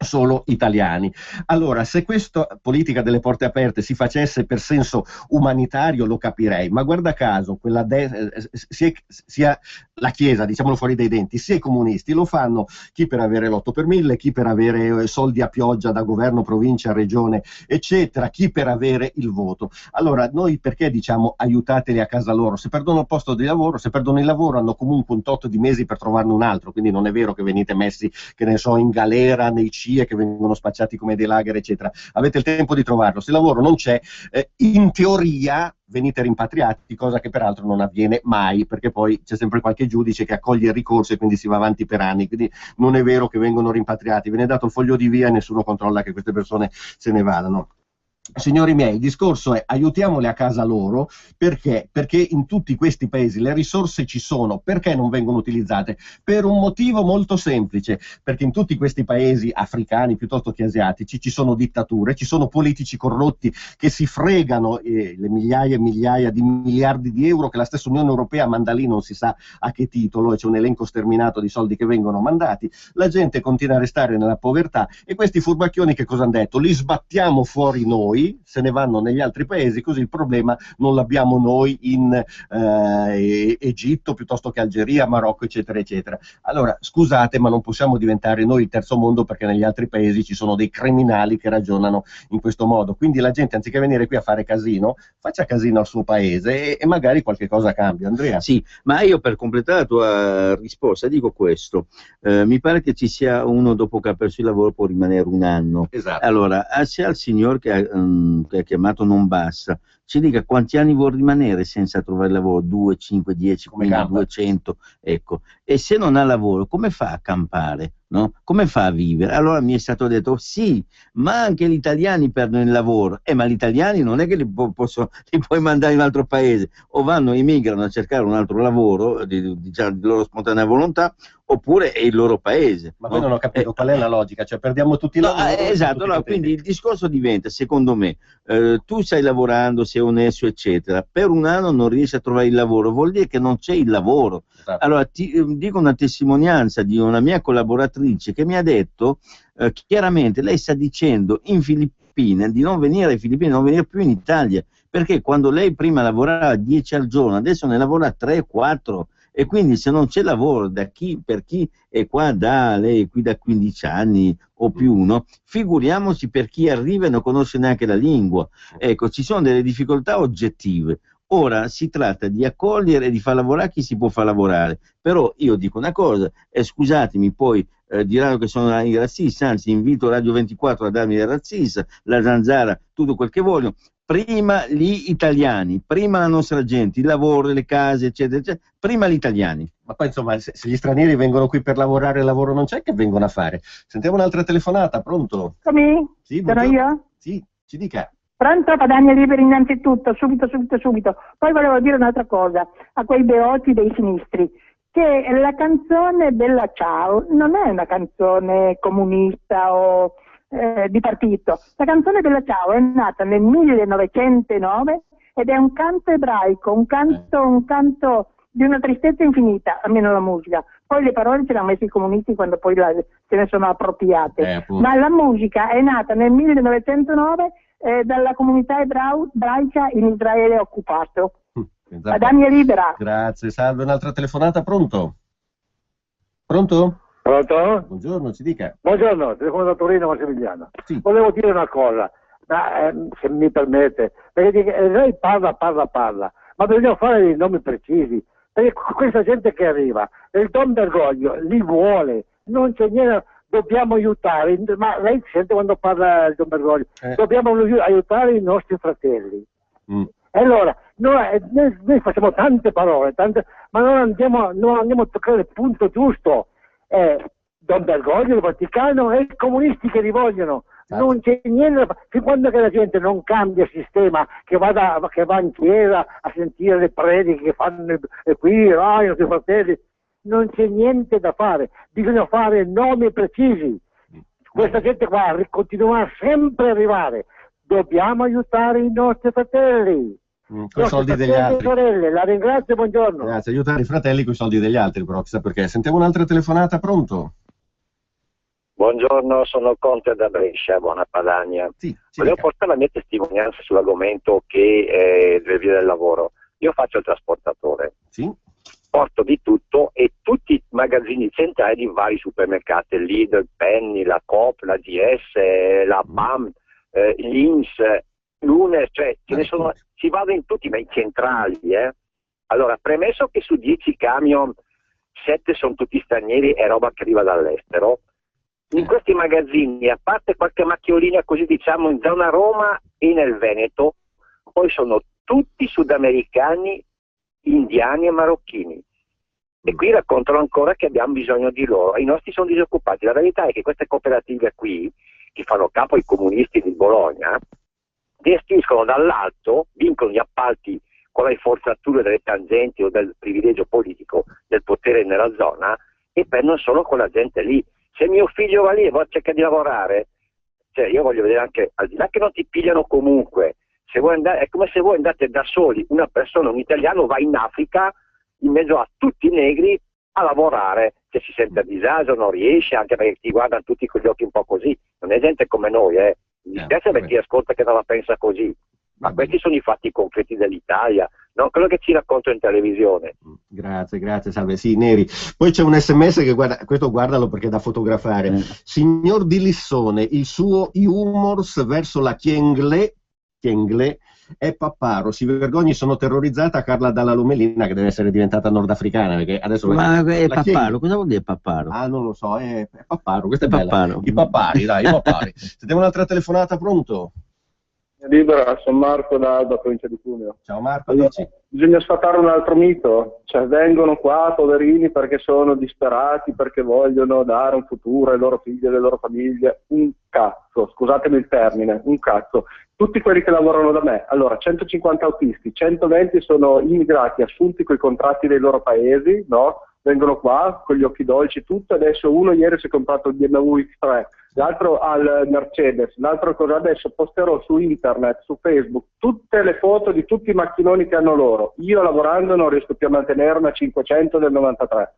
solo italiani. Allora, se questa politica delle porte aperte si facesse per senso umanitario lo capirei, ma guarda caso, sia la Chiesa, diciamolo fuori dai denti, sia i comunisti lo fanno chi per avere l'8 per 1000, chi per avere soldi a pioggia da governo, provincia, regione, eccetera, chi per avere il voto. Allora, noi perché diciamo aiutateli a casa loro? Se perdono il posto di lavoro, se perdono il lavoro hanno comunque un tot di mesi per trovarne un altro, quindi non è vero che venite messi, che ne so, in galera, nei CIE, che vengono spacciati come dei lager, eccetera. Avete il tempo di trovarlo. Se il lavoro non c'è, in teoria venite rimpatriati, cosa che peraltro non avviene mai, perché poi c'è sempre qualche giudice che accoglie il ricorso e quindi si va avanti per anni, quindi non è vero che vengono rimpatriati, viene dato il foglio di via e nessuno controlla che queste persone se ne vadano. Signori miei, il discorso è aiutiamole a casa loro, perché? Perché in tutti questi paesi le risorse ci sono, perché non vengono utilizzate? Per un motivo molto semplice, perché in tutti questi paesi africani piuttosto che asiatici ci sono dittature, ci sono politici corrotti che si fregano le migliaia e migliaia di miliardi di euro che la stessa Unione Europea manda lì non si sa a che titolo, e c'è un elenco sterminato di soldi che vengono mandati, la gente continua a restare nella povertà e questi furbacchioni che cosa hanno detto? Li sbattiamo fuori noi, se ne vanno negli altri paesi, così il problema non l'abbiamo noi in Egitto piuttosto che Algeria, Marocco, eccetera, eccetera. Allora, scusate, ma non possiamo diventare noi il terzo mondo perché negli altri paesi ci sono dei criminali che ragionano in questo modo. Quindi la gente, anziché venire qui a fare casino, faccia casino al suo paese e magari qualche cosa cambia. Andrea? Sì, ma io per completare la tua risposta dico questo. Mi pare che ci sia uno dopo che ha perso il lavoro può rimanere un anno. Esatto. Allora, sia il signor che ha che ha chiamato Non Basta, ci dica quanti anni vuol rimanere senza trovare lavoro, 2, 5, 10, 15, 200, ecco. E se non ha lavoro, come fa a campare? No? Come fa a vivere? Allora mi è stato detto sì, ma anche gli italiani perdono il lavoro, ma gli italiani non è che li puoi mandare in un altro paese, o emigrano a cercare un altro lavoro di loro spontanea volontà, oppure è il loro paese. Ma poi non ho capito qual è la logica, cioè perdiamo tutti i lavori. Esatto, no, quindi il discorso diventa, secondo me, tu stai lavorando, sei onesto, eccetera, per un anno non riesci a trovare il lavoro, vuol dire che non c'è il lavoro. Esatto. Allora ti dico una testimonianza di una mia collaboratrice che mi ha detto chiaramente, lei sta dicendo in Filippine di non venire ai Filippine, non venire più in Italia, perché quando lei prima lavorava 10 al giorno, adesso ne lavora 3, 4, e quindi se non c'è lavoro per chi è qua lei è qui da 15 anni o più, no? Figuriamoci per chi arriva e non conosce neanche la lingua. Ecco, ci sono delle difficoltà oggettive. Ora si tratta di accogliere e di far lavorare chi si può far lavorare, però io dico una cosa, scusatemi, poi diranno che sono razzista, anzi invito Radio 24 a darmi del razzista, la Zanzara, tutto quel che vogliono. Prima gli italiani, prima la nostra gente, il lavoro, le case, eccetera, eccetera, prima gli italiani. Ma poi insomma, se gli stranieri vengono qui per lavorare, il lavoro non c'è, che vengono a fare? Sentiamo un'altra telefonata, pronto? Sì, sono io? Sì, ci dica. Pronto, Padania Liberi innanzitutto, subito. Poi volevo dire un'altra cosa a quei beoti dei sinistri, che la canzone Bella Ciao non è una canzone comunista o di partito. La canzone Bella Ciao è nata nel 1909 ed è un canto ebraico, un canto di una tristezza infinita, almeno la musica. Poi le parole ce le hanno messe i comunisti quando poi se ne sono appropriate. Ma la musica è nata nel 1909 dalla comunità ebraica in Israele occupato. Padania Libera. Grazie, salve. Un'altra telefonata, pronto? Pronto? Pronto? Buongiorno, ci dica. Buongiorno, telefono da Torino, Massimiliano. Sì. Volevo dire una cosa, ma, se mi permette, perché lei parla, ma bisogna fare dei nomi precisi, perché questa gente che arriva, il Don Bergoglio li vuole, non c'è niente, dobbiamo aiutare, ma lei sente quando parla il Don Bergoglio, dobbiamo aiutare i nostri fratelli. E allora, noi facciamo tante parole, ma non andiamo a toccare il punto giusto. Don Bergoglio, il Vaticano e i comunisti che li vogliono. Non c'è niente, fin quando che la gente non cambia il sistema, che va in chiesa a sentire le prediche che fanno qui, i nostri fratelli, non c'è niente da fare, bisogna fare nomi precisi. Questa gente qua continuerà sempre a arrivare, dobbiamo aiutare i nostri fratelli. Con i soldi degli altri. Sorelle, la ringrazio, buongiorno. Grazie, aiutare i fratelli con i soldi degli altri, però chissà perché. Sentiamo un'altra telefonata, pronto? Buongiorno, sono Conte da Brescia, buona Padania. Volevo portare la mia testimonianza sull'argomento delle vie del lavoro. Io faccio il trasportatore, porto di tutto e tutti i magazzini centrali di vari supermercati, Lidl, Penny, la Coop, la GS, la BAM, l'Ins, l'UNES, cioè ce ne sono, si vada in tutti, ma i centrali. Allora, premesso che su 10 camion 7 sono tutti stranieri e roba che arriva dall'estero, in questi magazzini, a parte qualche macchiolina così diciamo in zona Roma e nel Veneto, poi sono tutti sudamericani, indiani e marocchini. E qui raccontano ancora che abbiamo bisogno di loro. I nostri sono disoccupati. La verità è che queste cooperative qui, che fanno capo ai comunisti di Bologna, gestiscono dall'alto, vincono gli appalti con le forzature delle tangenti o del privilegio politico del potere nella zona e prendono solo quella gente lì. Se mio figlio va lì e cerca di lavorare, cioè io voglio vedere anche, al di là che non ti pigliano comunque, se vuoi andare, è come se voi andate da soli, una persona, un italiano va in Africa in mezzo a tutti i negri a lavorare, se si sente a disagio non riesce, anche perché ti guardano tutti con gli occhi un po' così, non è gente come noi, mi dispiace per chi ascolta che non la pensa così, ma questi sono i fatti concreti dell'Italia, non quello che ci racconto in televisione. Grazie, salve. Sì, Neri. Poi c'è un SMS che questo guardalo perché è da fotografare. Signor Di Lissone, il suo humors verso la Chiengle è papparo, si vergogni, sono terrorizzata Carla Dalla Lomelina che deve essere diventata nordafricana perché adesso ma è papparo, cosa vuol dire papparo? Ah, non lo so, è papparo, questo è bello. I pappari, dai, i pappari. Sentiamo un'altra telefonata, pronto? Libera, sono Marco da Alba, provincia di Cuneo. Ciao Marco, allora, dici? bisogna sfatare un altro mito, cioè vengono qua poverini perché sono disperati, perché vogliono dare un futuro ai loro figli e alle loro famiglie. Un cazzo, scusatemi il termine, un cazzo. Tutti quelli che lavorano da me, allora 150 autisti, 120 sono immigrati assunti con i contratti dei loro paesi, no? Vengono qua con gli occhi dolci, tutto. Adesso uno ieri si è comprato il BMW X3, l'altro al Mercedes, l'altro cosa. Adesso posterò su internet, su Facebook, tutte le foto di tutti i macchinoni che hanno loro. Io lavorando non riesco più a mantenermi a 500 del 93.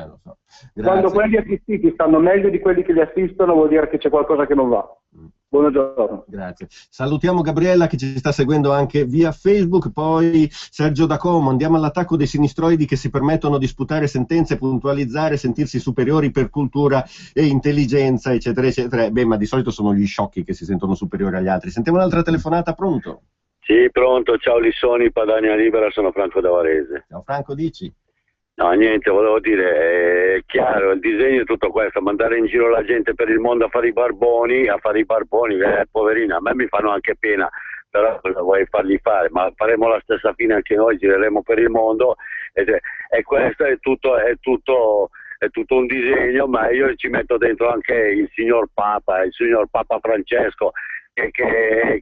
Lo so. Quando quelli assistiti stanno meglio di quelli che li assistono, vuol dire che c'è qualcosa che non va. Buongiorno. Grazie. Salutiamo Gabriella che ci sta seguendo anche via Facebook, poi Sergio da Como. Andiamo all'attacco dei sinistroidi che si permettono di sputare sentenze, puntualizzare, sentirsi superiori per cultura e intelligenza, eccetera, eccetera. Beh, ma di solito sono gli sciocchi che si sentono superiori agli altri. Sentiamo un'altra telefonata, pronto? Sì, pronto. Ciao Lissoni, Padania Libera, sono Franco da Varese. Ciao Franco, dici? No, niente, volevo dire, è chiaro, il disegno è tutto questo, mandare in giro la gente per il mondo a fare i barboni, poverina, a me mi fanno anche pena, però cosa vuoi fargli fare? Ma faremo la stessa fine anche noi, gireremo per il mondo, e questo è tutto un disegno, ma io ci metto dentro anche il signor Papa Francesco, che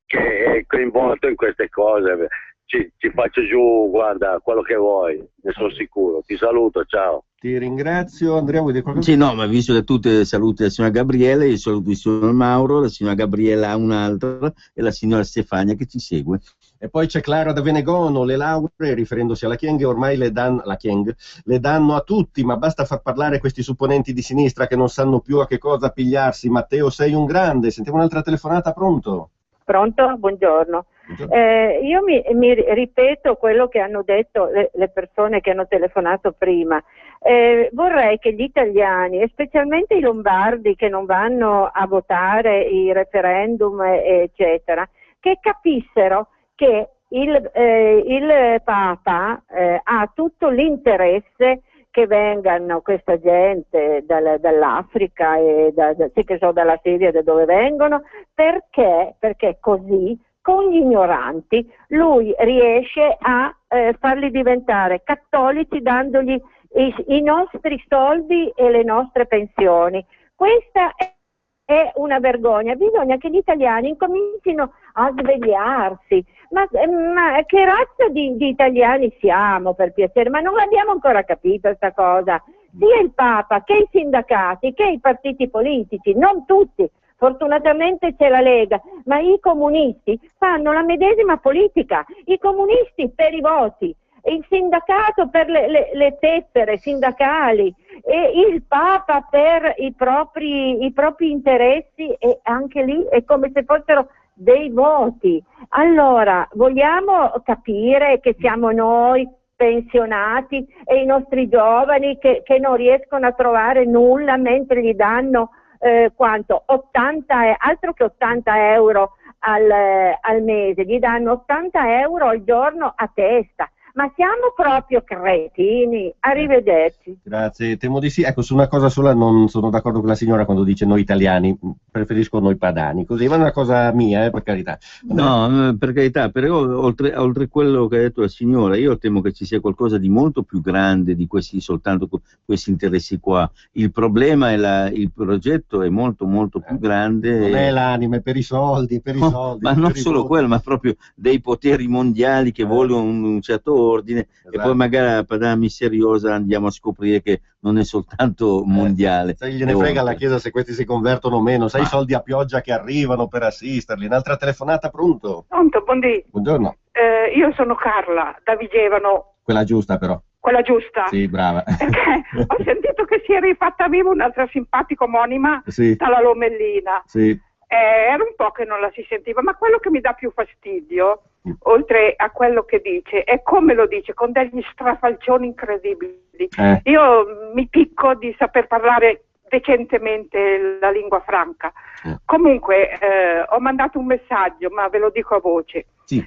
è coinvolto in queste cose. Ci faccio giù, guarda, quello che vuoi, ne sono sicuro. Ti saluto, ciao. Ti ringrazio. Andrea, vuoi dire qualcosa? Sì, no, ma visto che tu saluti la signora Gabriele, io saluto il signor Mauro, la signora Gabriela ha un'altra e la signora Stefania che ci segue. E poi c'è Clara da Venegono, le lauree, riferendosi alla Chieng, ormai le danno a tutti, ma basta far parlare questi supponenti di sinistra che non sanno più a che cosa pigliarsi. Matteo, sei un grande. Sentiamo un'altra telefonata, pronto? Pronto? Buongiorno. Io mi ripeto quello che hanno detto le persone che hanno telefonato prima. Vorrei che gli italiani, e specialmente i lombardi che non vanno a votare i referendum, eccetera, che capissero che il Papa ha tutto l'interesse che vengano questa gente dall'Africa e dalla Siria, da dove vengono, perché così con gli ignoranti lui riesce a farli diventare cattolici dandogli i nostri soldi e le nostre pensioni. Questa è una vergogna, bisogna che gli italiani incomincino a svegliarsi. Ma che razza di italiani siamo, per piacere? Ma non abbiamo ancora capito questa cosa. Sia il Papa che i sindacati che i partiti politici, non tutti, fortunatamente c'è la Lega, ma i comunisti fanno la medesima politica, i comunisti per i voti, il sindacato per le tessere sindacali e il Papa per i propri interessi, e anche lì è come se fossero dei voti. Allora, vogliamo capire che siamo noi pensionati e i nostri giovani che non riescono a trovare nulla mentre gli danno quanto? 80, altro che 80 euro al mese, gli danno 80 euro al giorno a testa. Ma siamo proprio cretini. Arrivederci. Grazie, temo di sì. Ecco, su una cosa sola non sono d'accordo con la signora quando dice noi italiani, preferisco noi padani, così, ma è una cosa mia, per carità. No, per carità, però oltre quello che ha detto la signora, io temo che ci sia qualcosa di molto più grande di soltanto questi interessi qua. Il problema è il progetto è molto molto più grande. Non è l'anima, è per i soldi, ma non solo quello, ma proprio dei poteri mondiali che vogliono un certo ordine, e poi magari a Padana misteriosa andiamo a scoprire che non è soltanto mondiale. Sai, gliene frega la Chiesa se questi si convertono o meno, sai i soldi a pioggia che arrivano per assisterli. Un'altra telefonata, pronto? Pronto, buongiorno. Io sono Carla, da Vigevano. Quella giusta però. Quella giusta? Sì, brava. Perché ho sentito che si è rifatta viva un'altra simpatica omonima dalla Lomellina. Sì. Era un po' che non la si sentiva, ma quello che mi dà più fastidio, oltre a quello che dice, è come lo dice, con degli strafalcioni incredibili. Io mi picco di saper parlare decentemente la lingua franca. Comunque ho mandato un messaggio, ma ve lo dico a voce. Sì.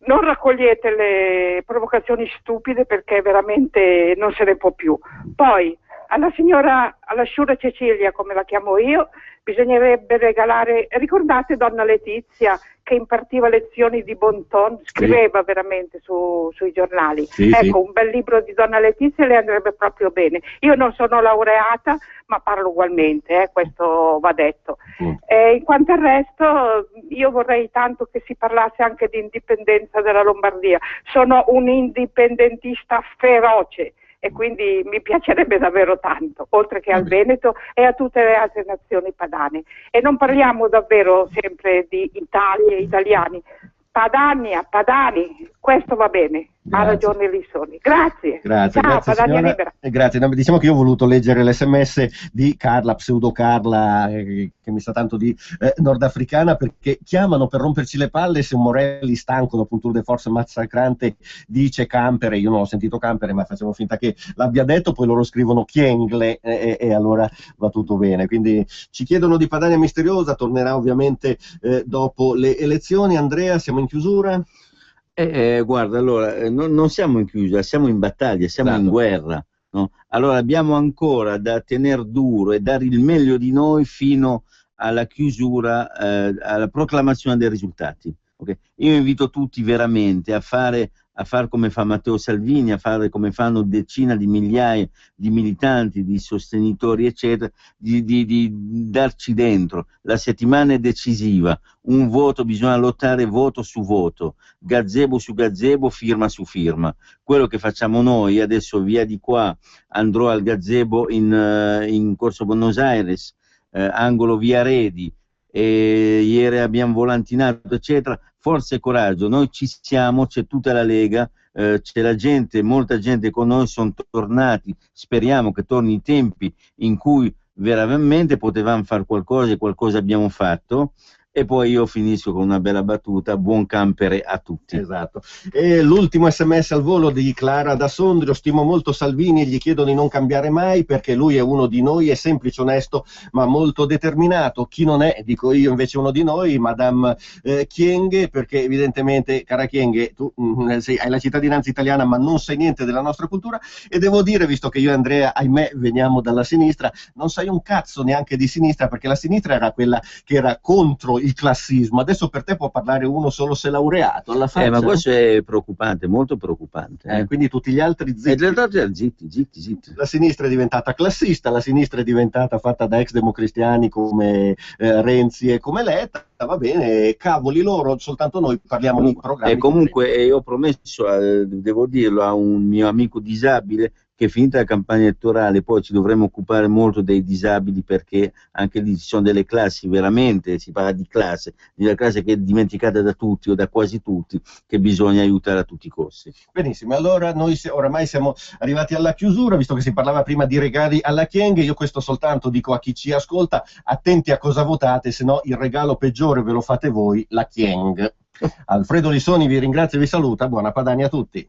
Non raccogliete le provocazioni stupide, perché veramente non se ne può più. Poi alla signora, alla Sciura Cecilia, come la chiamo io, bisognerebbe regalare, ricordate Donna Letizia che impartiva lezioni di bon ton, scriveva veramente sui giornali. Sì, ecco, un bel libro di Donna Letizia le andrebbe proprio bene. Io non sono laureata, ma parlo ugualmente, questo va detto. In quanto al resto, io vorrei tanto che si parlasse anche di indipendenza della Lombardia. Sono un indipendentista feroce e quindi mi piacerebbe davvero tanto, oltre che al Veneto e a tutte le altre nazioni padane. E non parliamo davvero sempre di Italia e italiani. Padania, padani, questo va bene. Ha ragione Lissoni. Grazie. Grazie, ciao, grazie, Padania signora. Libera. Grazie. No, diciamo che io ho voluto leggere l'SMS di Carla, pseudo Carla, che mi sa tanto di nordafricana, perché chiamano per romperci le palle se un Morelli stanco dopo un tour de force massacrante dice Campere. Io non ho sentito Campere, ma facciamo finta che l'abbia detto, poi loro scrivono Chiengle e allora va tutto bene. Quindi ci chiedono di Padania Misteriosa, tornerà ovviamente dopo le elezioni. Andrea, siamo in chiusura? Guarda, allora, non siamo in chiusura, siamo in battaglia, siamo in guerra, no? Allora abbiamo ancora da tenere duro e dare il meglio di noi fino alla chiusura, alla proclamazione dei risultati. Okay? Io invito tutti veramente a fare come fa Matteo Salvini, a fare come fanno decine di migliaia di militanti, di sostenitori, eccetera, di darci dentro. La settimana è decisiva, un voto, bisogna lottare voto su voto, gazebo su gazebo, firma su firma. Quello che facciamo noi, adesso via di qua, andrò al gazebo in Corso Buenos Aires, angolo via Redi, e ieri abbiamo volantinato, eccetera. Forza e coraggio, noi ci siamo, c'è tutta la Lega, c'è la gente, molta gente con noi, sono tornati, speriamo che torni i tempi in cui veramente potevamo fare qualcosa e qualcosa abbiamo fatto. E poi io finisco con una bella battuta, buon Campere a tutti. Esatto. E l'ultimo sms al volo di Clara da Sondrio: stimo molto Salvini e gli chiedo di non cambiare mai perché lui è uno di noi, è semplice, onesto ma molto determinato. Chi non è, dico io invece uno di noi, Madame Chienghe, perché evidentemente, cara Chienghe, tu hai la cittadinanza italiana ma non sai niente della nostra cultura, e devo dire, visto che io e Andrea, ahimè, veniamo dalla sinistra, non sai un cazzo neanche di sinistra, perché la sinistra era quella che era contro il classismo. Adesso per te può parlare uno solo se laureato alla faccia. Ma questo è preoccupante, molto preoccupante. Quindi tutti gli altri zitti. La sinistra è diventata classista, la sinistra è diventata fatta da ex democristiani come Renzi e come Letta. Va bene, cavoli loro, soltanto noi parliamo di programmi. E comunque io ho promesso, devo dirlo, a un mio amico disabile che finita la campagna elettorale poi ci dovremo occupare molto dei disabili, perché anche lì ci sono delle classi, veramente si parla di classe, di una classe che è dimenticata da tutti o da quasi tutti, che bisogna aiutare a tutti i costi. Benissimo, allora noi oramai siamo arrivati alla chiusura, visto che si parlava prima di regali alla Chienghe. Io questo soltanto dico a chi ci ascolta: attenti a cosa votate, se no il regalo peggiore ve lo fate voi, la Chieng. Alfredo Lissoni vi ringrazia e vi saluta, buona Padania a tutti.